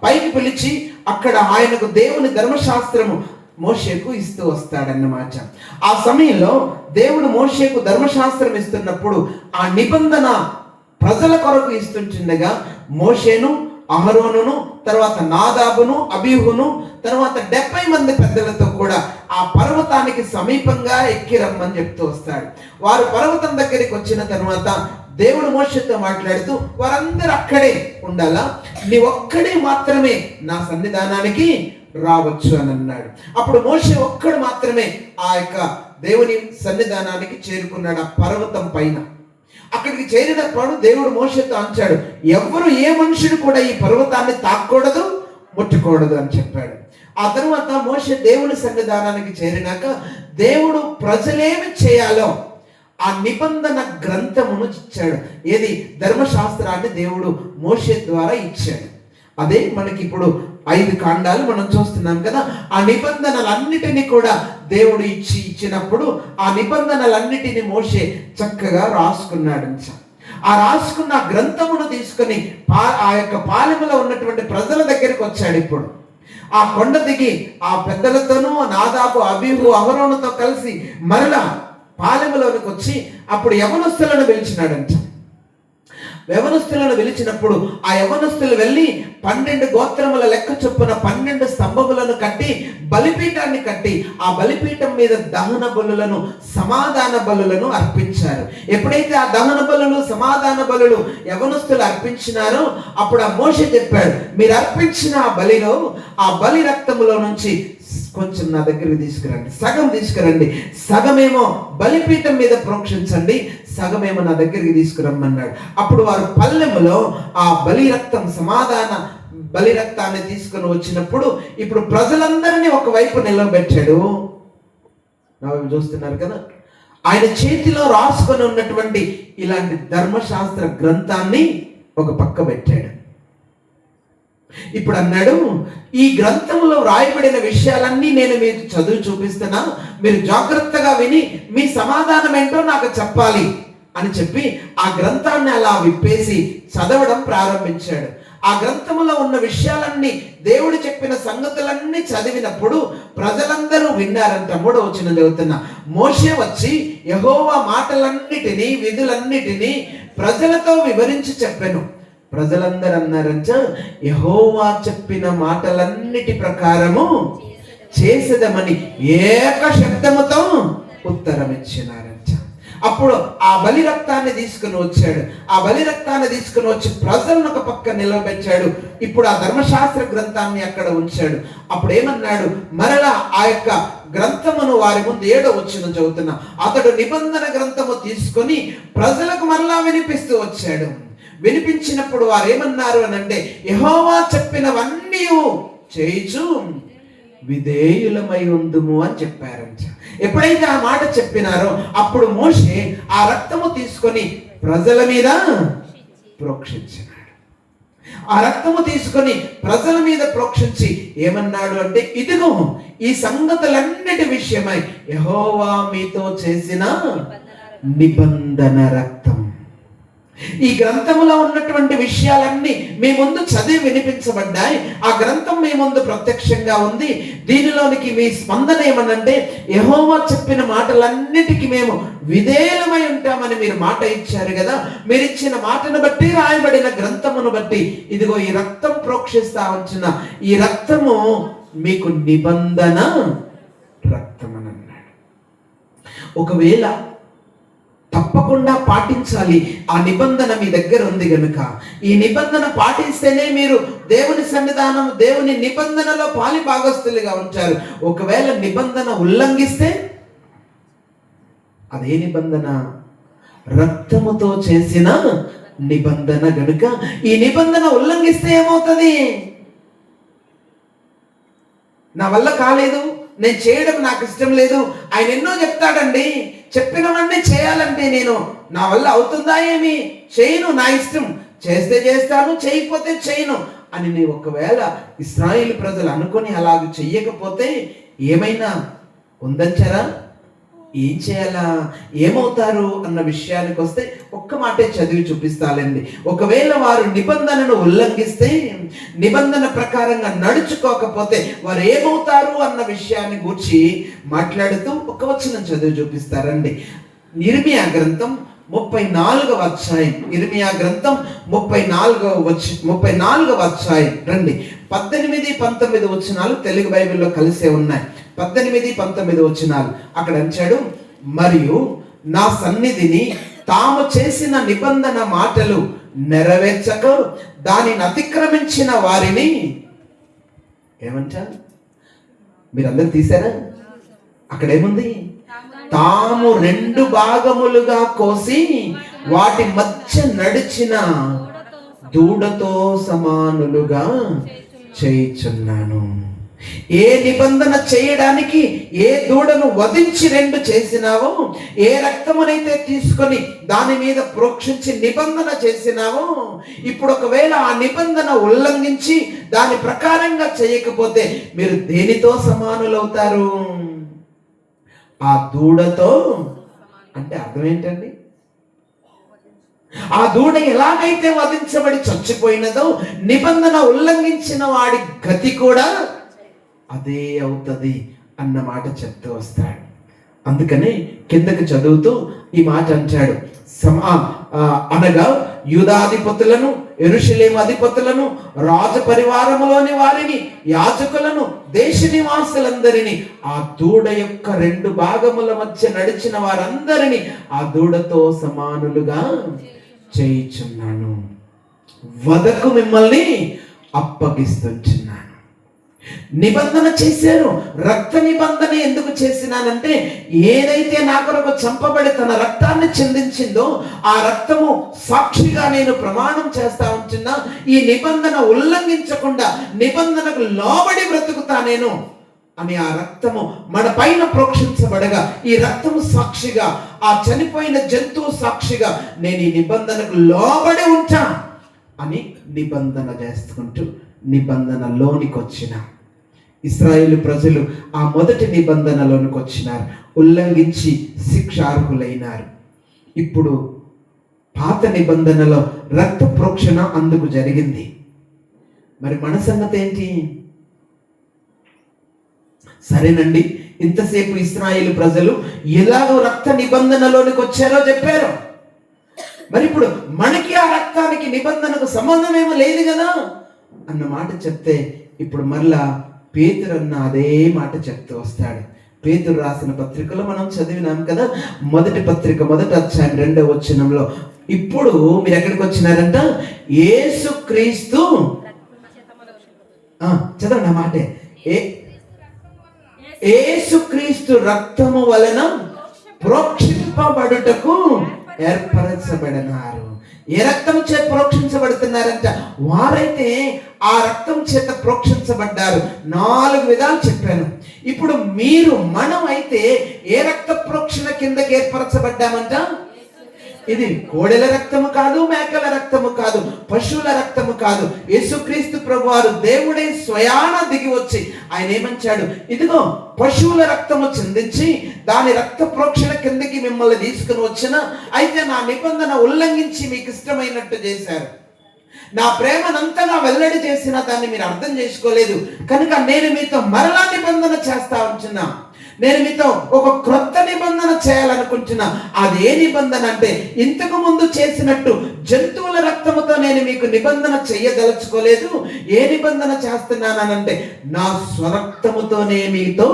పైకి పిలిచి అక్కడ ఆయనకు దేవుని ధర్మశాస్త్రము మోషేకు ఇస్తూ వస్తాడన్నమాట. ఆ సమయంలో దేవుడు మోషేకు ధర్మశాస్త్రం ఇస్తున్నప్పుడు ఆ నిబంధన ప్రజల కొరకు ఇస్తుండగా మోషేను, అహరోనును, తర్వాత నాదాబును, అబీహును, తర్వాత 70 మంది పెద్దలతో కూడా ఆ పర్వతానికి సమీపంగా ఎక్కి రమ్మని చెప్తూ వస్తాడు. వారు పర్వతం దగ్గరికి వచ్చిన తర్వాత దేవుడు మోషేతో మాట్లాడుతూ, వారందరూ అక్కడే ఉండాలా, నీ ఒక్కడే మాత్రమే నా సన్నిధానానికి రావచ్చు అని అన్నాడు. అప్పుడు మోషే ఒక్కడు మాత్రమే ఆ యొక్క దేవుని సన్నిధానానికి చేరుకున్నాడు, ఆ పర్వతం పైన. అక్కడికి చేరినప్పుడు దేవుడు మోషేతో అంచాడు, ఎవరు ఏ మనుషుడు కూడా ఈ పర్వతాన్ని తాకూడదు, ముట్టకూడదు అని చెప్పాడు. ఆ తర్వాత మోషే దేవుని సన్నిధానానికి చేరినాక దేవుడు ప్రజలేమి చేయాలో ఆ నిబంధన గ్రంథమును ఇచ్చాడు. ఏది? ధర్మశాస్త్రాన్ని దేవుడు మోషే ద్వారా ఇచ్చాడు. అదే మనకి ఇప్పుడు 5 కాండాలు మనం చూస్తున్నాం కదా. ఆ నిబంధనలన్నిటినీ కూడా దేవుడు ఇచ్చినప్పుడు ఆ నిబంధనలన్నిటినీ మోషే చక్కగా రాసుకున్నాడు. ఆ రాసుకున్న గ్రంథమును తీసుకొని ఆ యొక్క పాలెములో ఉన్నటువంటి ప్రజల దగ్గరికి వచ్చాడు. ఇప్పుడు ఆ కొండ దిగి ఆ పెద్దలతోనూ నాదాబు, అబీహు, అహరోనుతో కలిసి మరలా పాలెములోనికి వచ్చి అప్పుడు యవనస్తులను పిలిచినాడంట. యవనస్తులను పిలిచినప్పుడు ఆ యవనస్తులు వెళ్ళి 12 గోత్రముల లెక్క చొప్పున 12 స్తంభములను కట్టి బలిపీఠాన్ని కట్టి ఆ బలిపీఠం మీద దహన బలులను, సమాధాన బలులను అర్పించారు. ఎప్పుడైతే ఆ దహన బలులు, సమాధాన బలులు యవనస్తులు అర్పించినారో అప్పుడు ఆ మోషే చెప్పాడు, మీరు అర్పించిన ఆ బలిలో, ఆ బలి రక్తములో నుంచి కొంచెం నా దగ్గరికి తీసుకురండి, సగం తీసుకురండి, సగమేమో బలిపీఠం మీద ప్రోక్షించండి, సగమేమో నా దగ్గరికి తీసుకురమ్మన్నాడు. అప్పుడు వారు పల్లెములో ఆ బలి రక్తం, సమాధాన బలి రక్తాన్ని తీసుకుని వచ్చినప్పుడు ఇప్పుడు ప్రజలందరినీ ఒకవైపు నిలబెట్టాడు. నా చూస్తున్నారు కదా, ఆయన చేతిలో రాసుకొని ఉన్నటువంటి ఇలాంటి ధర్మశాస్త్ర గ్రంథాన్ని ఒక పక్క పెట్టాడు. ఇప్పుడు అన్నాడు, ఈ గ్రంథంలో రాయబడిన విషయాలన్నీ నేను మీకు చదువు చూపిస్తున్నా, మీరు జాగ్రత్తగా విని మీ సమాధానం ఏంటో నాకు చెప్పాలి అని చెప్పి ఆ గ్రంథాన్ని అలా విప్పేసి చదవడం ప్రారంభించాడు. ఆ గ్రంథంలో ఉన్న విషయాలన్నీ, దేవుడు చెప్పిన సంగతులన్నీ చదివినప్పుడు ప్రజలందరూ విన్నారంట. 3వ వచనం చదువుతున్నా, మోషే వచ్చి యెహోవా మాటలన్నిటినీ, విధులన్నిటినీ ప్రజలతో వివరించి చెప్పెను. ప్రజలందరూ అన్నారంట, యెహోవా చెప్పిన మాటలన్నిటి ప్రకారము చేసేదమని ఏక శబ్దముతో ఉత్తరం ఇచ్చినారంట. అప్పుడు ఆ బలి రక్తాన్ని తీసుకుని వచ్చాడు. ఆ బలి రక్తాన్ని తీసుకుని వచ్చి ప్రజలను ఒక పక్క నిలబెట్టాడు. ఇప్పుడు ఆ ధర్మశాస్త్ర గ్రంథాన్ని అక్కడ ఉంచాడు. అప్పుడు ఏమన్నాడు, మరలా ఆ యొక్క గ్రంథమును వారి ముందు 7వ వచనం చదువుతున్నా, అతడు నిబంధన గ్రంథము తీసుకొని ప్రజలకు మరలా వినిపిస్తూ వచ్చాడు. వినిపించినప్పుడు వారు ఏమన్నారు అని అంటే, యెహోవా చెప్పినవన్నీ చేయిచు విధేయులమై ఉందుము అని చెప్పారంట. ఎప్పుడైతే ఆ మాట చెప్పినారో అప్పుడు మోషే ఆ రక్తము తీసుకొని ప్రజల మీద ప్రోక్షించినాడు. ఆ రక్తము తీసుకొని ప్రజల మీద ప్రోక్షించి ఏమన్నాడు అంటే, ఇదిగో ఈ సంగతులన్నిటి విషయమై యెహోవా మీతో చేసిన నిబంధన రక్తం. ఈ గ్రంథములో ఉన్నటువంటి విషయాలన్నీ మీ ముందు చదివి వినిపించబడ్డాయి. ఆ గ్రంథం మీ ముందు ప్రత్యక్షంగా ఉంది. దీనిలోనికి మీ స్పందన ఏమనంటే, యెహోవా చెప్పిన మాటలన్నిటికీ మేము విధేయులమై ఉంటామని మీరు మాట ఇచ్చారు కదా. మీరు ఇచ్చిన మాటను బట్టి, రాయబడిన గ్రంథమును బట్టి ఇదిగో ఈ రక్తం ప్రోక్షిస్తా వచ్చిన ఈ రక్తము మీకు నిబంధన రక్తం అని అన్నాడు. ఒకవేళ తప్పక తప్పకుండా పాటించాలి. ఆ నిబంధన మీ దగ్గర ఉంది గనుక ఈ నిబంధన పాటిస్తేనే మీరు దేవుని సన్నిధానం, దేవుని నిబంధనలో పాలి భాగస్తులుగా ఉంటారు. ఒకవేళ నిబంధన ఉల్లంఘిస్తే, అదే నిబంధన రక్తముతో చేసిన నిబంధన గనుక ఈ నిబంధన ఉల్లంఘిస్తే ఏమవుతుంది? నా వల్ల కాలేదు, నేను చేయడం నాకు ఇష్టం లేదు, ఆయన ఎన్నో చెప్తాడండి, చెప్పినవన్నీ చేయాలంటే నేను నా వల్ల అవుతుందా, ఏమి చేయను, నా ఇష్టం, చేస్తే చేస్తాను, చేయకపోతే చేయను అని నీ ఒకవేళ ఇశ్రాయేలు ప్రజలు అనుకొని అలాగ చెయ్యకపోతే ఏమైనా ఉందంటారా? ఏం చేయాలా, ఏమవుతారు అన్న విషయానికి వస్తే ఒక్క మాటే చదివి చూపిస్తాలండి. ఒకవేళ వారు నిబంధనను ఉల్లంఘిస్తే, నిబంధన ప్రకారంగా నడుచుకోకపోతే వారు ఏమవుతారు అన్న విషయాన్ని గురించి మాట్లాడుతూ ఒక వచనం చదివి చూపిస్తారండి. ఇర్మియా గ్రంథం 34వ అధ్యాయం, ఇర్మియా గ్రంథం 34వ అధ్యాయం రండి. 18, 19 వచనాలు తెలుగు బైబిల్లో కలిసే ఉన్నాయి. 18, 19 వచనాలు అక్కడ అంచాడు, మరియు నా సన్నిధిని తాము చేసిన నిబంధన మాటలు నెరవేర్చక దానిని అతిక్రమించిన వారిని ఏమంటారు? మీరందరూ తీసారా? అక్కడ ఏముంది? తాము 2 భాగములుగా కోసి వాటి మధ్య నడిచిన దూడతో సమానులుగా చేయుచున్నాను. ఏ నిబంధన చేయడానికి ఏ దూడను వధించి 2 చేసినావో, ఏ రక్తమునైతే తీసుకొని దాని మీద ప్రోక్షించి నిబంధన చేసినావో, ఇప్పుడు ఒకవేళ ఆ నిబంధన ఉల్లంఘించి దాని ప్రకారంగా చేయకపోతే మీరు దేనితో సమానులవుతారు? ఆ దూడతో. అంటే అర్థం ఏంటండి? ఆ దూడ ఎలాగైతే వధించబడి చచ్చిపోయినదో, నిబంధన ఉల్లంఘించిన వాడి గతి కూడా అదే అవుతుంది అన్న మాట చెప్తూ వస్తాడు. అందుకనే కిందకి చదువుతూ ఈ మాట అంటాడు, అనగా యూదాధిపతులను, యెరూషలేము అధిపతులను, రాజ పరివారములోని వారిని, యాజకులను, దేశ నివాసులందరినీ, ఆ దూడ యొక్క 2 భాగముల మధ్య నడిచిన వారందరినీ ఆ దూడతో సమానులుగా చేయుచున్నాను, వదకు మిమ్మల్ని అప్పగిస్తున్నాను. నిబంధన చేశారు. రక్త నిబంధన ఎందుకు చేసినానంటే, ఏదైతే నా కొరకు చంపబడి తన రక్తాన్ని చెందించిందో ఆ రక్తము సాక్షిగా నేను ప్రమాణం చేస్తా ఉంటున్నా, ఈ నిబంధన ఉల్లంఘించకుండా నిబంధనకు లోబడి బ్రతుకుతా నేను అని ఆ రక్తము మన పైన ప్రోక్షించబడగా, ఈ రక్తము సాక్షిగా, ఆ చనిపోయిన జంతువు సాక్షిగా నేను ఈ నిబంధనకు లోబడి ఉంటా అని నిబంధన చేసుకుంటూ నిబంధనలోనికి వచ్చిన ఇశ్రాయేలు ప్రజలు ఆ మొదటి నిబంధనలోనికి వచ్చినారు, ఉల్లంఘించి శిక్షార్హులైనారు. ఇప్పుడు పాత నిబంధనలో రక్త ప్రోక్షణ అందుకు జరిగింది. మరి మన సంగతి ఏంటి? సరేనండి, ఇంతసేపు ఇశ్రాయేలు ప్రజలు ఎలాగో రక్త నిబంధనలోనికి వచ్చారో చెప్పారు. మరి ఇప్పుడు మనకి ఆ రక్తానికి నిబంధనకు సంబంధం ఏమో లేదు కదా అన్న మాట చెప్తే, ఇప్పుడు మరలా పేతురు అన్న అదే మాట చెప్తూ వస్తాడు. పేతురు రాసిన పత్రికలో మనం చదివినాం కదా, మొదటి పత్రిక 1వ అధ్యాయం 2వ వచనంలో, ఇప్పుడు మీరు ఎక్కడికి వచ్చినారంట? యేసుక్రీస్తు, చదవండి ఆ మాటే, యేసుక్రీస్తు రక్తము వలన ప్రోక్షింపబడుటకు ఏర్పరచబడినారు. ఏ రక్తం చేత ప్రోక్షించబడుతున్నారంట? వారైతే ఆ రక్తం చేత ప్రోక్షించబడ్డారు. 4 విధాలు చెప్పాను. ఇప్పుడు మీరు, మనం అయితే ఏ రక్త ప్రోక్షణ కిందకి ఏర్పరచబడ్డామంట? ఇది కోడెల రక్తము కాదు, మేకల రక్తము కాదు, పశువుల రక్తము కాదు. యేసుక్రీస్తు ప్రభువారు దేవుడే స్వయాన దిగి వచ్చి ఆయన ఏమంచాడు? ఇదిగో పశువుల రక్తము చిందించి దాని రక్త ప్రోక్షణ కిందకి మిమ్మల్ని తీసుకుని వచ్చిన, అయితే నా నిబంధన ఉల్లంఘించి మీకు ఇష్టమైనట్టు చేశారు, నా ప్రేమనంతగా వెల్లడి చేసిన దాన్ని మీరు అర్థం చేసుకోలేదు కనుక నేను మీతో మరలా నిబంధన చేస్తా ఉంటున్నా, నేను మీతో ఒక క్రొత్త నిబంధన చేయాలనుకుంటున్నా. అది ఏ నిబంధన అంటే, ఇంతకు ముందు చేసినట్టు జంతువుల రక్తముతో నేను మీకు నిబంధన చేయదలుచుకోలేదు. ఏ నిబంధన చేస్తున్నానంటే, నా స్వరక్తముతోనే మీతో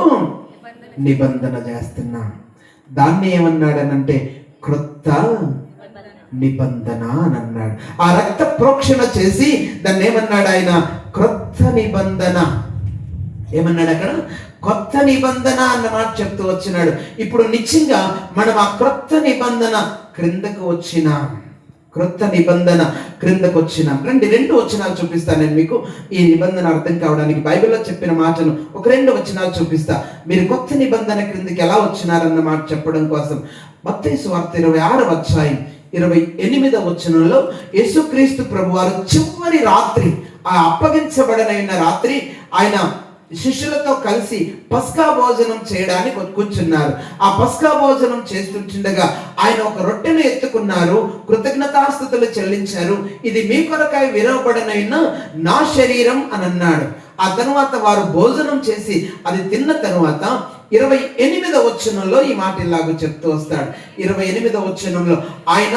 నిబంధన చేస్తున్నా. దాన్ని ఏమన్నాడనంటే, క్రొత్త నిబంధన అని అన్నాడు. ఆ రక్త ప్రోక్షణ చేసి దాన్ని ఏమన్నాడు ఆయన? క్రొత్త నిబంధన. ఏమన్నాడు అక్కడ? కొత్త నిబంధన అన్న మాట చెప్తూ వచ్చినాడు. ఇప్పుడు నిశ్చయంగా మనం ఆ క్రొత్త నిబంధన క్రిందకు వచ్చినాం. క్రొత్త నిబంధన క్రిందకు వచ్చినాం. రెండు వచనాలు చూపిస్తాను నేను మీకు. ఈ నిబంధన అర్థం కావడానికి బైబిల్లో చెప్పిన మాటను ఒక 2 వచనాలు చూపిస్తా. మీరు కొత్త నిబంధన క్రిందకి ఎలా వచ్చినారన్న మాట చెప్పడం కోసం మత్తయి సువార్త 26వ అధ్యాయం 28వ వచనంలో యేసుక్రీస్తు ప్రభువారు చివరి రాత్రి, ఆ అప్పగించబడనైన రాత్రి ఆయన శిష్యులతో కలిసి పస్కా భోజనం చేయడానికి కూర్చున్నారు. ఆ పస్కా భోజనం చేస్తుండగా ఆయన ఒక రొట్టెను ఎత్తుకున్నారు, కృతజ్ఞతాస్తుతులు చెల్లించారు. ఇది మీ కొరకై విరవబడనైన నా శరీరం అని అన్నాడు. ఆ తర్వాత వారు భోజనం చేసి అది తిన్న తరువాత 28వ వచనంలో ఈ మాట ఇలాగ చెప్తూ వస్తాడు. 28వ వచనంలో ఆయన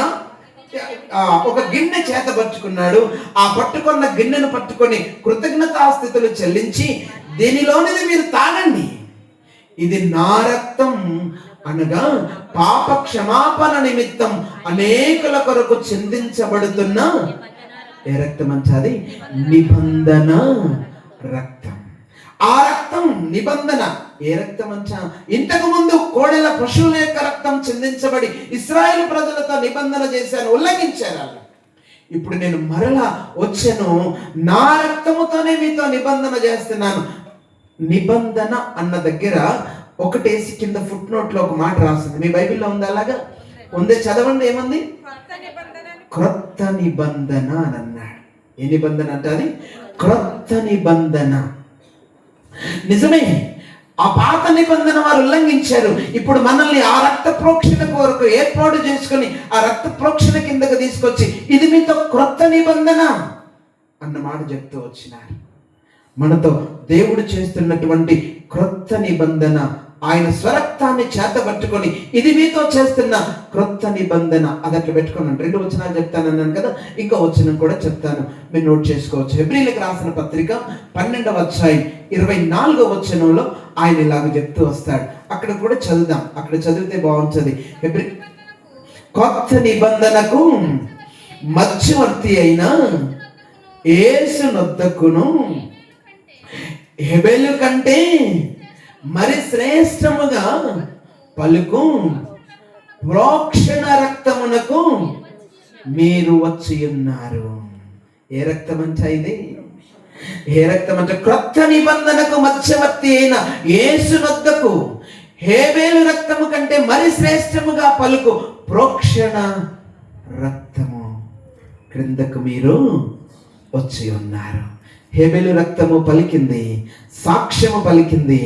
ఒక గిన్నె చేత పట్టుకున్నాడు. ఆ పట్టుకున్న గిన్నెను పట్టుకొని కృతజ్ఞతాస్తుతులు చెల్లించి, దీనిలోనిది మీరు తాగండి, ఇది నా రక్తం, అనగా పాప క్షమాపణ నిమిత్తం అనేకుల కొరకు చిందించబడుతున్న ఏ రక్తం అంచాది? నిబంధన రక్తం. ఆ రక్తం నిబంధన. ఏ రక్తం అంచా? ఇంతకు ముందు కోడెల పశువుల యొక్క రక్తం చిందించబడి ఇశ్రాయేలు ప్రజలతో నిబంధన చేశాను, ఉల్లంఘించారు వాళ్ళు. ఇప్పుడు నేను మరలా వచ్చాను, నా రక్తముతోనే మీతో నిబంధన చేస్తున్నాను. నిబంధన అన్న దగ్గర ఒకటేసి కింద ఫుట్ నోట్ లో ఒక మాట రాసింది. మీ బైబిల్లో ఉంది? అలాగా ఉందే, చదవండి. ఏముంది? క్రొత్త నిబంధన అని అన్నాడు. ఏ నిబంధన అంటే అది? క్రొత్త నిబంధన. నిజమే, ఆ పాత నిబంధన వారు ఉల్లంఘించారు. ఇప్పుడు మనల్ని ఆ రక్త ప్రోక్షణ కొరకు ఏర్పాటు చేసుకుని ఆ రక్త ప్రోక్షణ కిందకు తీసుకొచ్చి ఇది మీతో క్రొత్త నిబంధన అన్న మాట చెప్తూ వచ్చినారు. మనతో దేవుడు చేస్తున్నటువంటి క్రొత్త నిబంధన, ఆయన స్వరక్తాన్ని చేతబట్టుకొని ఇది మీతో చేస్తున్న క్రొత్త నిబంధన. అది అట్లా పెట్టుకున్నాను. 2 వచనాలు చెప్తాను అన్నాను కదా, ఇంకో వచనం కూడా చెప్తాను, మీరు నోట్ చేసుకోవచ్చు. హెబ్రీయులకు రాసిన పత్రిక 12వ అధ్యాయం 24వ వచనంలో ఆయన ఇలాగ చెప్తూ వస్తాడు. అక్కడ కూడా చదువుదాం, అక్కడ చదివితే బాగుంటుంది. కొత్త నిబంధనకు మధ్యవర్తి అయిన యేసు నొద్దకును హేబెలు కంటే మరి శ్రేష్టముగా పలుకు ప్రోక్షణ రక్తమునకు మీరు వచ్చి ఉన్నారు. ఏ రక్తం అంటే ఇది? ఏ రక్తం అంటే? క్రొత్త నిబంధనకు మధ్యవర్తి అయిన యేసు నొద్దకు హేబెలు రక్తము కంటే మరి శ్రేష్టముగా పలుకు ప్రోక్షణ రక్తము క్రిందకు మీరు వచ్చి ఉన్నారు. హేబెలు రక్తము పలికింది, సాక్ష్యము పలికింది.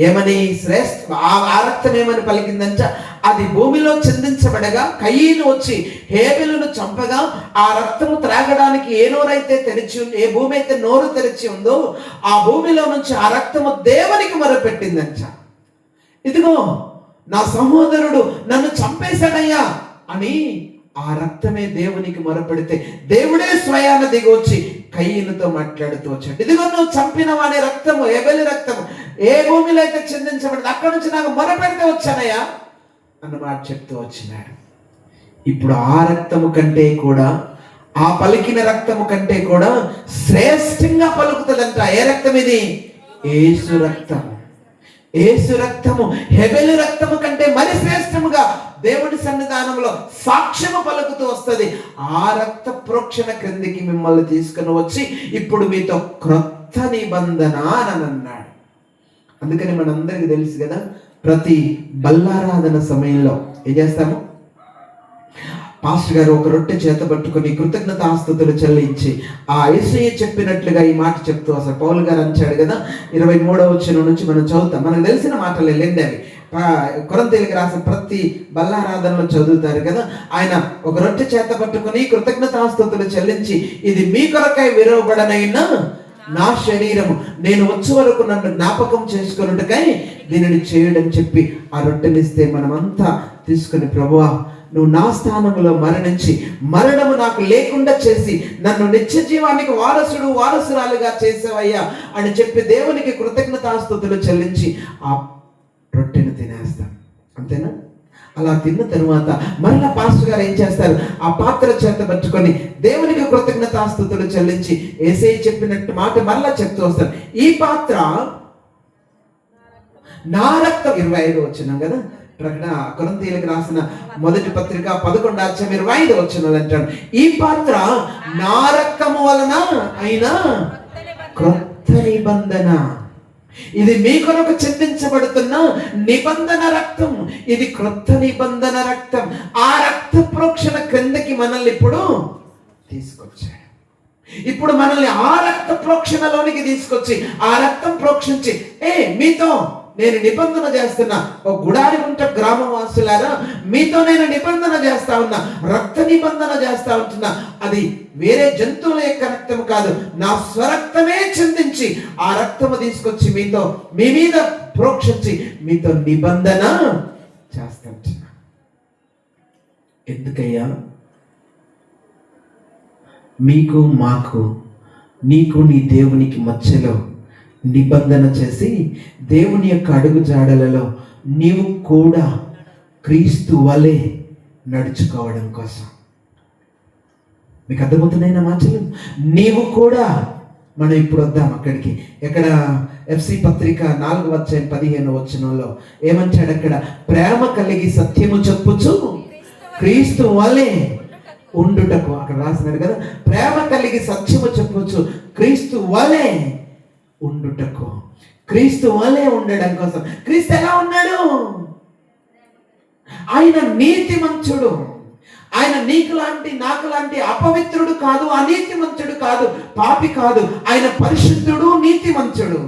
ఏమని? శ్రేష్ఠ. ఆ రక్తం ఏమని పలికిందంట? అది భూమిలో చిందించబడగా కయీను వచ్చి హేబెలును చంపగా ఆ రక్తము త్రాగడానికి ఏ నోరైతే తెరిచి, ఏ భూమి అయితే నోరు తెరిచి ఉందో ఆ భూమిలో నుంచి ఆ రక్తము దేవునికి మొరపెట్టిందంట. ఇదిగో నా సహోదరుడు నన్ను చంపేశాడయ్యా అని ఆ రక్తమే దేవునికి మొరపెడితే దేవుడే స్వయాన దిగొచ్చి కయ్యనుతో మాట్లాడుతూ వచ్చాడు. ఇదిగో నువ్వు చంపిన వాడి రక్తము, హేబెలు రక్తము ఏ భూమిలో అయితే చిందించబడింది అక్కడి నుంచి నాకు మొరపెడితే వచ్చానయ్యా అన్నమాట చెప్తూ వచ్చినాడు. ఇప్పుడు ఆ రక్తము కంటే కూడా, ఆ పలికిన రక్తము కంటే కూడా శ్రేష్టంగా పలుకుతుందంట. ఏ రక్తం ఇది? యేసు రక్తము. యేసు రక్తము హేబెలు రక్తము కంటే మరి శ్రేష్టముగా దేవుడి సన్నిధానంలో సాక్ష్యము పలుకుతూ వస్తుంది. ఆ రక్త ప్రోక్షణ క్రిందికి మిమ్మల్ని తీసుకుని వచ్చి ఇప్పుడు మీతో క్రొత్త నిబంధన అని అన్నాడు. అందుకని మనందరికీ తెలుసు కదా, ప్రతి బల్లారాధన సమయంలో ఏం చేస్తాము? పాస్టర్ గారు ఒక రొట్టె చేత పట్టుకుని కృతజ్ఞతాస్తుతులు చెల్లించి ఆ యేసయ్య చెప్పినట్లుగా ఈ మాట చెప్తూ, అసలు పౌలు గారు అంచాడు కదా, 23వ వచనం నుంచి మనం చదువుతాం. మనకు తెలిసిన మాటలే లేండి అవి. కొరింథీయులకు రాసిన ప్రతి బల్లారాధనలో చదువుతారు కదా. ఆయన ఒక రొట్టె చేత పట్టుకుని కృతజ్ఞతాస్తుతులు చెల్లించి ఇది మీ కొరకై విరవబడనైన నా శరీరము, నేను వచ్చే వరకు నన్ను జ్ఞాపకం చేసుకున్నట్టుకై దీనిని చేయడం చెప్పి ఆ రొట్టెనిస్తే మనమంతా తీసుకుని, ప్రభువా నువ్వు నా స్థానంలో మరణించి మరణము నాకు లేకుండా చేసి నన్ను నిత్య జీవానికి వారసురాలుగా చేసావయ్యా అని చెప్పి దేవునికి కృతజ్ఞతాస్తుతులు చెల్లించి ఆ రొట్టెను తినేస్తాం. అంతేనా? అలా తిన్న తరువాత మరలా పాస్టర్ గారు ఏం చేస్తారు, ఆ పాత్ర చేత పట్టుకొని దేవునికి కృతజ్ఞతాస్తుతులు చెల్లించి యేసయ్య చెప్పినట్టు మాట మరలా చెప్తూ వస్తారు, ఈ పాత్ర నా రక్తం. 25 వచనం కదా, ప్రకటన కొరింథీయులకు రాసిన మొదటి పత్రిక 11:25 వచనం అంటాడు, ఈ పాత్ర నా రక్తము వలన అయినా క్రొత్త నిబంధన, ఇది మీ కొరకు చిందించబడుతున్న నిబంధన రక్తం, ఇది క్రొత్త నిబంధన రక్తం. ఆ రక్త ప్రోక్షణ క్రిందకి మనల్ని ఇప్పుడు తీసుకొచ్చాడు. ఇప్పుడు మనల్ని ఆ రక్త ప్రోక్షణలోనికి తీసుకొచ్చి ఆ రక్తం ప్రోక్షించి, మీతో నేను నిబంధన చేస్తున్నా, ఓ గుడారి గుంట గ్రామవాసులారా, మీతో నేను నిబంధన చేస్తా ఉన్నా, రక్త నిబంధన చేస్తా ఉంటున్నా. అది వేరే జంతువుల యొక్క రక్తం కాదు, నా స్వరక్తమే చిందించి ఆ రక్తము తీసుకొచ్చి మీతో, మీ మీద ప్రోక్షించి మీతో నిబంధన చేస్తుంటున్నా. ఎందుకయ్యా? మీకు, మాకు, నీకు, నీ దేవునికి మధ్యలో నిబంధన చేసి దేవుని యొక్క అడుగు జాడలలో నీవు కూడా క్రీస్తు వలె నడుచుకోవడం కోసం. మీకు అర్థమవుతున్నాయినా మాటలు? నీవు కూడా, మనం ఇప్పుడు వద్దాం అక్కడికి. ఎక్కడ? ఎఫ్సి పత్రిక 4:15 వచనంలో ఏమంటాడు అక్కడ? ప్రేమ కలిగి సత్యము చెప్పుచు క్రీస్తు వలె ఉండుటకు. అక్కడ రాసినాడు కదా, ప్రేమ కలిగి సత్యము చెప్పుచు క్రీస్తు వలె ఉండుటకు. క్రీస్తు వలె ఉండడం కోసం. క్రీస్తు ఎలా ఉన్నాడు? ఆయన నీతిమంతుడు. ఆయన నీకు లాంటి, నాకు లాంటి అపవిత్రుడు కాదు, అనీతిమంతుడు కాదు, పాపి కాదు. ఆయన పరిశుద్ధుడు, నీతిమంతుడు.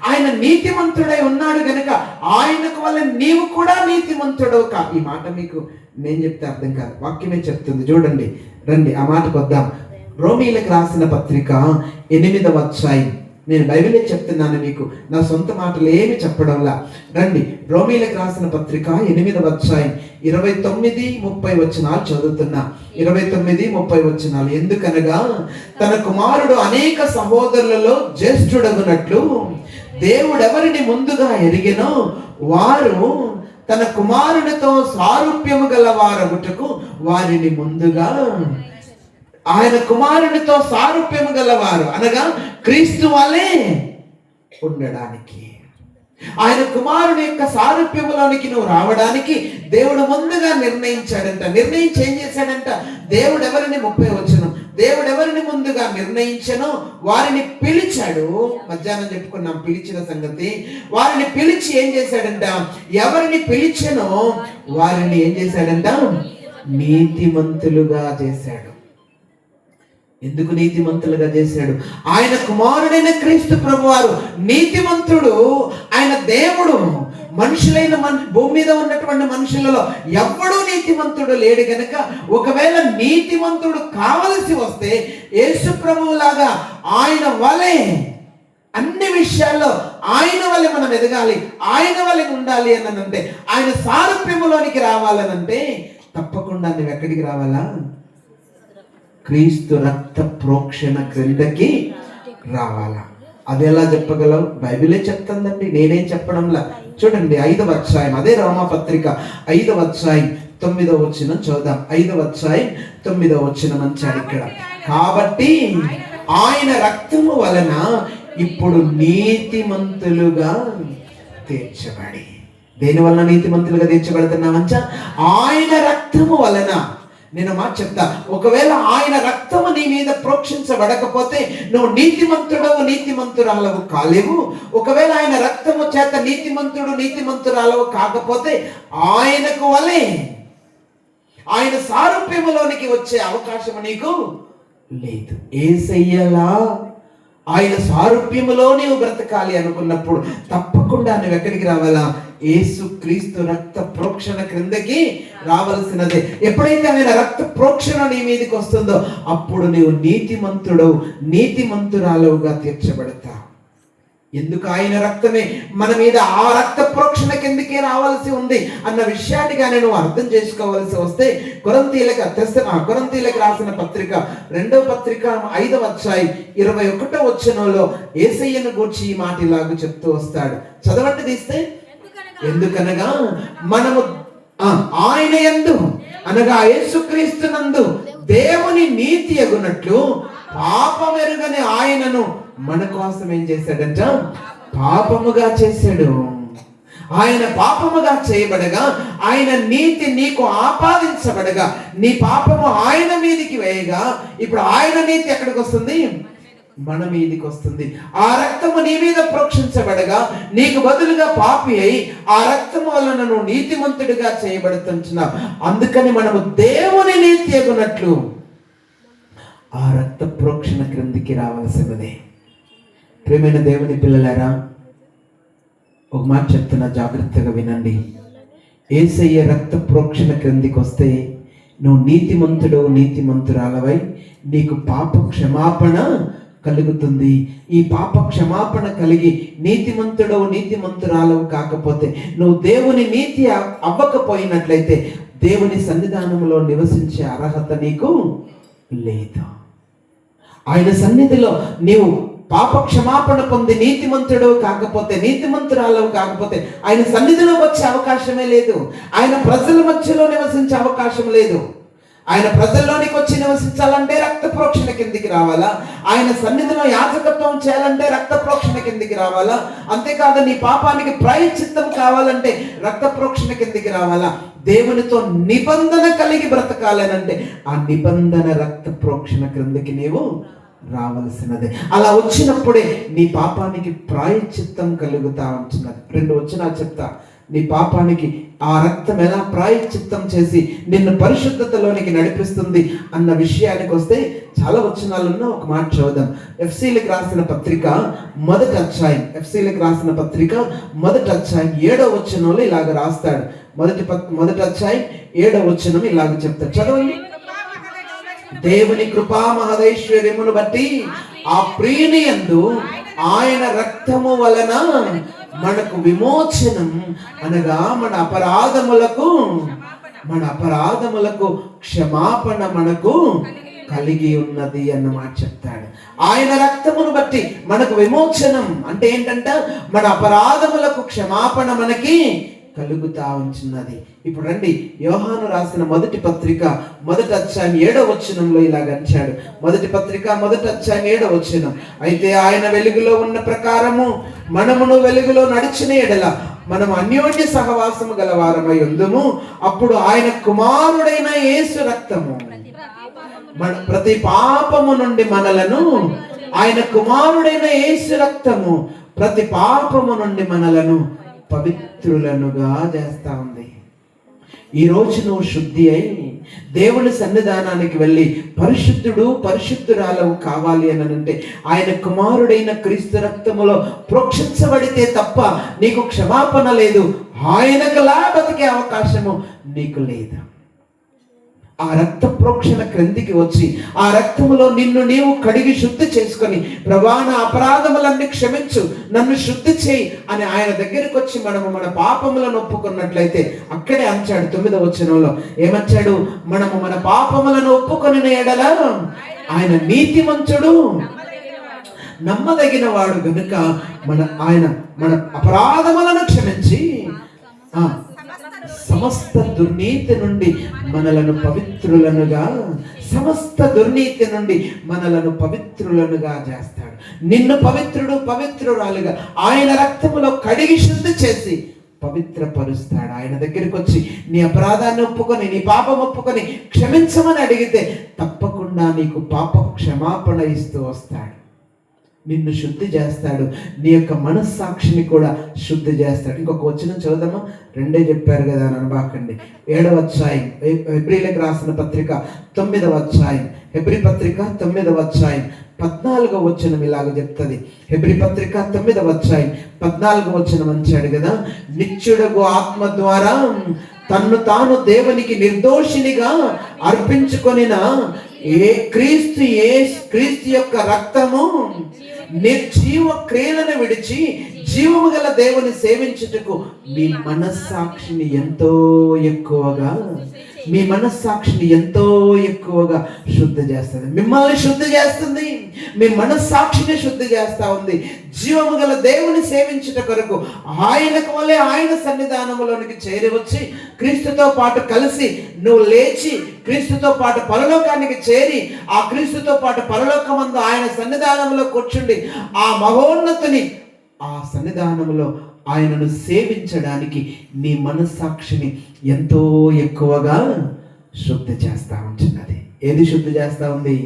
ఆయన నీతిమంతుడై ఉన్నాడు గనుక ఆయనకు వల్ల నీవు కూడా నీతిమంతుడు ఈ మాట మీకు నేను చెప్తే అర్థం కాదు, వాక్యమే చెప్తుంది. చూడండి, రండి ఆ మాటకు వద్దాం. రోమీలకు రాసిన పత్రిక 8వ అధ్యాయం. నేను బైబిలే చెప్తున్నాను మీకు, నా సొంత మాటలు ఏమి చెప్పడంలా. రండి, రోమీలకు రాసిన పత్రిక 8వ అధ్యాయం 29-30 వచనాలు చదువుతున్నా. 29-30 వచనాలు. ఎందుకనగా తన కుమారుడు అనేక సహోదరులలో జ్యేష్ఠుడగునట్లు దేవుడెవరిని ముందుగా ఎరిగెనో వారు తన కుమారునితో సారూప్యము గల వారగుటకు వారిని ముందుగా, ఆయన కుమారునితో సారూప్యము గలవారు అనగా క్రీస్తు వలె ఉండడానికి, ఆయన కుమారుని యొక్క సారూప్యములోనికి నువ్వు రావడానికి దేవుడు ముందుగా నిర్ణయించాడంట. నిర్ణయించి ఏం చేశాడంట? దేవుడు ఎవరిని 30 వచనం, దేవుడు ఎవరిని ముందుగా నిర్ణయించనో వారిని పిలిచాడు. మధ్యాహ్నం చెప్పుకున్నాం పిలిచిన సంగతి. వారిని పిలిచి ఏం చేశాడంట? ఎవరిని పిలిచనో వారిని ఏం చేశాడంట? నీతిమంతులుగా చేశాడు. ఎందుకు నీతిమంతులుగా చేశాడు? ఆయన కుమారుడైన క్రీస్తు ప్రభువారు నీతిమంతుడు. ఆయన దేవుడు. మనుషులైన భూమి మీద ఉన్నటువంటి మనుషులలో ఎవ్వడూ నీతిమంతుడు లేడు గనక ఒకవేళ నీతిమంతుడు కావలసి వస్తే యేసు ప్రభువులాగా ఆయన వలె అన్ని విషయాల్లో ఆయన వలె మనం ఎదగాలి, ఆయన వలె ఉండాలి అని అంటే, ఆయన సారూప్యములోనికి రావాలనంటే తప్పకుండా నువ్వు ఎక్కడికి రావాలా? క్రీస్తు రక్త ప్రోక్షణ క్రిందకి రావాలా. అది ఎలా చెప్పగలవు? బైబిలే చెప్తుందండి, నేనేం చెప్పడంలా. చూడండి 5వ అధ్యాయం, అదే రోమపత్రిక 5వ అధ్యాయం 9వ వచనం చూద్దాం. 5వ అధ్యాయం 9వ వచనం అంచాడు ఇక్కడ. కాబట్టి ఆయన రక్తము వలన ఇప్పుడు నీతిమంతులుగా తీర్చబడి. దేని వలన నీతిమంతులుగా తీర్చబడుతున్నామంచా? ఆయన రక్తము వలన. నేను మాట చెప్తా, ఒకవేళ ఆయన రక్తము నీ మీద ప్రోక్షించబడకపోతే నువ్వు నీతిమంతుడవు, నీతిమంతురాలవు కాలేవు. ఒకవేళ ఆయన రక్తము చేత నీతిమంతుడు, నీతిమంతురాలవు కాకపోతే ఆయనకు వలె ఆయన సారూప్యములోనికి వచ్చే అవకాశం నీకు లేదు. యేసయ్యలా ఆయన సారూప్యములో నీవు బ్రతకాలి అనుకున్నప్పుడు తప్పకుండా నువ్వు ఎక్కడికి రావాలా? యేసు క్రీస్తు రక్త ప్రోక్షణ క్రిందకి రావలసినదే. ఎప్పుడైతే ఆయన రక్త ప్రోక్షణ నీ మీదకి వస్తుందో అప్పుడు నీవు నీతిమంతుడవు, నీతిమంతురాలుగా తీర్చబడతావు. ఎందుకు? ఆయన రక్తమే మన మీద ఆ రక్త ప్రోక్షణ కిందకే రావాల్సి ఉంది అన్న విషయాన్ని కానీ నువ్వు అర్థం చేసుకోవాల్సి వస్తే కొరింథీయులకు రాసిన పత్రిక 2వ పత్రిక 5వ అధ్యాయం 21వ వచనంలో యేసయ్యను గూర్చి ఈ మాట ఇలాగ చెప్తూ వస్తాడు. చదవండి తీస్తే. ఎందుకనగా మనము ఆయన యందు అనగా యేసుక్రీస్తునందు దేవుని నీతి అగునట్లు పాపమెరుగని ఆయనను మన కోసం ఏం చేశాడంట? పాపముగా చేశాడు. ఆయన పాపముగా చేయబడగా, ఆయన నీతి నీకు ఆపాదించబడగా, నీ పాపము ఆయన మీదికి వేయగా, ఇప్పుడు ఆయన నీతి ఎక్కడికి వస్తుంది? మన మీదికి వస్తుంది. ఆ రక్తము నీ మీద ప్రోక్షించబడగా, నీకు బదులుగా పాపి అయి ఆ రక్తము వలన నువ్వు నీతిమంతుడిగా చేయబడుతున్నావు. అందుకని మనము దేవుని నీతి అగునట్లు ఆ రక్త ప్రోక్షణ క్రిందికి రావాల్సినదే. ప్రియమైన దేవుని పిల్లలారా, ఒక మాట చెప్తున్నా, జాగ్రత్తగా వినండి. యేసయ్య రక్త ప్రోక్షణ క్రిందికి వస్తే నువ్వు నీతిమంతుడు, నీతిమంతురాలవై నీకు పాప క్షమాపణ కలుగుతుంది. ఈ పాప క్షమాపణ కలిగి నీతిమంతుడు, నీతిమంతురాలవు కాకపోతే, నువ్వు దేవుని నీతి అవ్వకపోయినట్లయితే దేవుని సన్నిధానంలో నివసించే అర్హత నీకు లేదు. ఆయన సన్నిధిలో నీవు పాప క్షమాపణ పొంది నీతిమంతుడు కాకపోతే, నీతిమంతురాలవు కాకపోతే ఆయన సన్నిధిలోకి వచ్చే అవకాశమే లేదు. ఆయన ప్రజల మధ్యలో నివసించే అవకాశం లేదు. ఆయన ప్రజల్లోనికి వచ్చి నివసించాలంటే రక్త ప్రోక్షణ కిందికి రావాలా? ఆయన సన్నిధిలో యాజకత్వం చేయాలంటే రక్త ప్రోక్షణ కిందికి రావాలా? అంతేకాదు, నీ పాపానికి ప్రాయశ్చిత్తం కావాలంటే రక్త ప్రోక్షణ కిందికి రావాలా? దేవునితో నిబంధన కలిగి బ్రతకాలనంటే ఆ నిబంధన రక్త ప్రోక్షణ క్రిందికి నీవు రావలసినదే. అలా వచ్చినప్పుడే నీ పాపానికి ప్రాయశ్చిత్తం కలుగుతా ఉంటున్నది. 2 వచనాలు చెప్తా. నీ పాపానికి ఆ రక్తం ఎలా ప్రాయశ్చిత్తం చేసి నిన్ను పరిశుద్ధతలోనికి నడిపిస్తుంది అన్న విషయానికి వస్తే చాలా వచనాలున్నా ఒక మాట చదువుదాం. ఎఫ్సీలకు రాసిన పత్రిక మొదటి అధ్యాయం, ఎఫ్సీలకు రాసిన పత్రిక మొదటి అధ్యాయం 7వ వచనంలో ఇలాగ రాస్తాడు. మొదటి అధ్యాయం 7వ వచనం ఇలాగ చెప్తాడు, చదవండి. దేవుని కృపా మహదైశ్వర్యమును బట్టి ఆ ప్రియుని యందు ఆయన రక్తము వలన మనకు విమోచనం, అనగా మన అపరాధములకు క్షమాపణ మనకు కలిగి ఉన్నది అన్నమాట చెప్తాడు. ఆయన రక్తమును బట్టి మనకు విమోచనం అంటే ఏంటంటే మన అపరాధములకు క్షమాపణ మనకి కలుగుతా ఉంచున్నది. ఇప్పుడు రండి, యోహాను రాసిన మొదటి పత్రిక మొదటి అధ్యాయం 7వ వచనంలో ఇలాగ అంచాడు. మొదటి పత్రిక మొదటి అధ్యాయం 7వ వచనం, అయితే ఆయన వెలుగులో ఉన్న ప్రకారము మనమును వెలుగులో నడిచిన ఎడల మనము అన్యోన్య సహవాసము గలవారమై ఉందుము. అప్పుడు ఆయన కుమారుడైన యేసు రక్తము మన ప్రతి పాపము నుండి మనలను, ఆయన కుమారుడైన యేసు రక్తము ప్రతి పాపము నుండి మనలను పవిత్రులనుగా చేస్తా ఉంది. ఈ రోజు నువ్వు శుద్ధి అయి దేవుని సన్నిధానానికి వెళ్ళి పరిశుద్ధురాలవు కావాలి అని అంటే ఆయన కుమారుడైన క్రీస్తు రక్తములో ప్రోక్షించబడితే తప్ప నీకు క్షమాపణ లేదు. ఆయనకులా బతికే అవకాశము నీకు లేదు. ఆ రక్త ప్రోక్షణ క్రిందికి వచ్చి ఆ రక్తములో నిన్ను నీవు కడిగి శుద్ధి చేసుకొని, ప్రభా నా అపరాధములన్నీ క్షమించు, నన్ను శుద్ధి చేయి అని ఆయన దగ్గరికి వచ్చి మనము మన పాపములను ఒప్పుకున్నట్లయితే, అక్కడే అంచాడు 9వ వచనంలో ఏమంచాడు? మనము మన పాపములను ఒప్పుకొని ఎడల ఆయన నీతిమంతుడు, నమ్మదగిన వాడు గనుక ఆయన మన అపరాధములను క్షమించి సమస్త దుర్నీతి నుండి మనలను పవిత్రులనుగా చేస్తాడు. నిన్ను పవిత్రురాలుగా ఆయన రక్తములో కడిగి శుద్ధి చేసి పవిత్రపరుస్తాడు. ఆయన దగ్గరికి వచ్చి నీ అపరాధాన్ని ఒప్పుకొని, నీ పాపం ఒప్పుకొని క్షమించమని అడిగితే తప్పకుండా నీకు పాప క్షమాపణ ఇస్తూ వస్తాడు. నిన్ను శుద్ధి చేస్తాడు. నీ యొక్క మనస్సాక్షిని కూడా శుద్ధి చేస్తాడు. ఇంకొక వచనం చదువుదామా? 2 చెప్పారు కదా అని అనబాకండి. 7వ అధ్యాయం హెబ్రీలకు రాసిన పత్రిక 9వ అధ్యాయం, హెబ్రీ పత్రిక 9వ అధ్యాయం 14వ వచనం ఇలాగ చెప్తుంది. హెబ్రీ పత్రిక 9వ అధ్యాయం 14వ వచనం అంచాడు కదా, నిత్యుడగు ఆత్మ ద్వారా తన్ను తాను దేవునికి నిర్దోషినిగా అర్పించుకొనిన క్రీస్తు యొక్క రక్తము నిర్జీవ క్రియలను విడిచి జీవము గల దేవుని సేవించుటకు మీ మనస్సాక్షిని ఎంతో ఎక్కువగా శుద్ధి చేస్తుంది. మిమ్మల్ని శుద్ధి చేస్తుంది. మీ మనస్సాక్షిని శుద్ధి చేస్తా ఉంది. జీవము గల దేవుని సేవించుట కొరకు ఆయనకు వలె ఆయన సన్నిధానములోనికి చేరి వచ్చి క్రీస్తుతో పాటు కలిసి నువ్వు లేచి క్రీస్తుతో పాటు పరలోకానికి చేరి ఆ క్రీస్తుతో పాటు పరలోకమందు ఆయన సన్నిధానంలో కూర్చుండి ఆ మహోన్నతుని ఆ సన్నిధానంలో ఆయనను సేవించడానికి నీ మనస్సాక్షిని ఎంతో ఎక్కువగా శుద్ధి చేస్తా ఉంటున్నది. ఏది శుద్ధి చేస్తా ఉంది?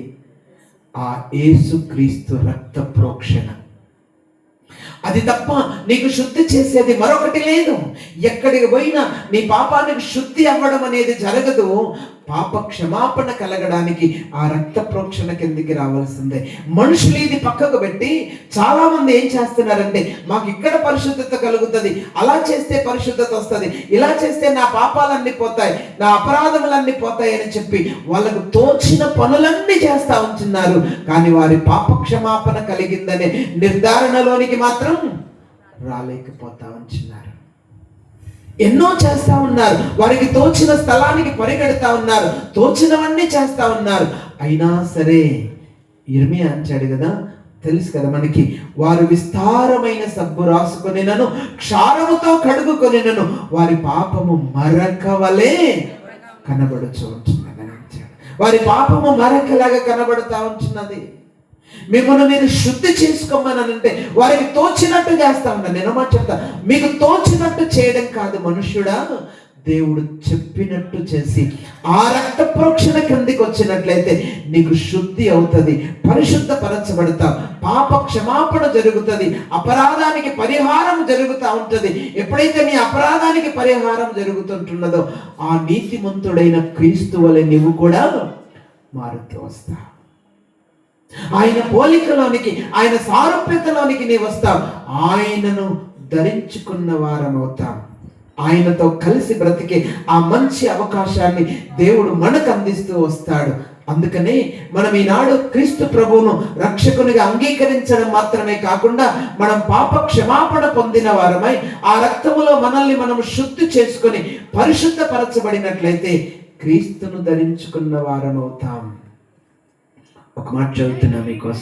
ఆ యేసుక్రీస్తు రక్త ప్రోక్షణ. అది తప్ప నీకు శుద్ధి చేసేది మరొకటి లేదు. ఎక్కడికి పోయినా నీ పాపానికి శుద్ధి అవ్వడం అనేది జరగదు. పాప క్షమాపణ కలగడానికి ఆ రక్త ప్రోక్షణ కిందికి రావాల్సిందే. మనుషులు ఇది పక్కకు పెట్టి చాలా మంది ఏం చేస్తున్నారంటే, మాకు ఇక్కడ పరిశుద్ధత కలుగుతుంది, అలా చేస్తే పరిశుద్ధత వస్తుంది, ఇలా చేస్తే నా పాపాలన్నీ పోతాయి, నా అపరాధములన్నీ పోతాయి అని చెప్పి వాళ్ళకు తోచిన పనులన్నీ చేస్తా ఉంటున్నారు. కానీ వారి పాప క్షమాపణ కలిగిందనే నిర్ధారణలోనికి మాత్రం రాలేకపోతా ఉంటున్నారు. ఎన్నో చేస్తా ఉన్నారు, వారికి తోచిన స్థలానికి పరిగెడతా ఉన్నారు, తోచినవన్నీ చేస్తా ఉన్నారు. అయినా సరే ఇర్మియా అంటాడు కదా, తెలుసు కదా మనకి, వారు విస్తారమైన సబ్బు రాసుకొనినను క్షారముతో కడుగుకొనినను వారి పాపము మరకవలే కనబడుచు ఉంటున్నదని అంటాడు. వారి పాపము మరకలాగా కనబడుతూ ఉంటున్నది. మిమ్మల్ని మీరు శుద్ధి చేసుకోమని అంటే వారికి తోచినట్టు చేస్తా ఉన్నాను. నేను మాట చెప్తా, మీకు తోచినట్టు చేయడం కాదు మనుష్యుడా, దేవుడు చెప్పినట్టు చేసి ఆ రక్త ప్రోక్షణ కిందికి వచ్చినట్లయితే నీకు శుద్ధి అవుతుంది, పరిశుద్ధపరచబడతావు, పాప క్షమాపణ జరుగుతుంది, అపరాధానికి పరిహారం జరుగుతూ ఉంటుంది. ఎప్పుడైతే నీ అపరాధానికి పరిహారం జరుగుతుంటున్నదో ఆ నీతిమంతుడైన క్రీస్తు వలె నీవు కూడా మారుతూ వస్తావు. ఆయన పోలికలోనికి, ఆయన సారూప్యతలోనికి నీ వస్తావు. ఆయనను ధరించుకున్న వారం అవుతాం. ఆయనతో కలిసి బ్రతికే ఆ మంచి అవకాశాన్ని దేవుడు మనకు అందిస్తూ వస్తాడు. అందుకనే మనం ఈనాడు క్రీస్తు ప్రభువును రక్షకునిగా అంగీకరించడం మాత్రమే కాకుండా మనం పాప క్షమాపణ పొందిన వారమై ఆ రక్తములో మనల్ని మనం శుద్ధి చేసుకొని పరిశుద్ధపరచబడినట్లయితే క్రీస్తును ధరించుకున్న వారం అవుతాం. ఒక మాట చదువుతున్నా మీకోసం.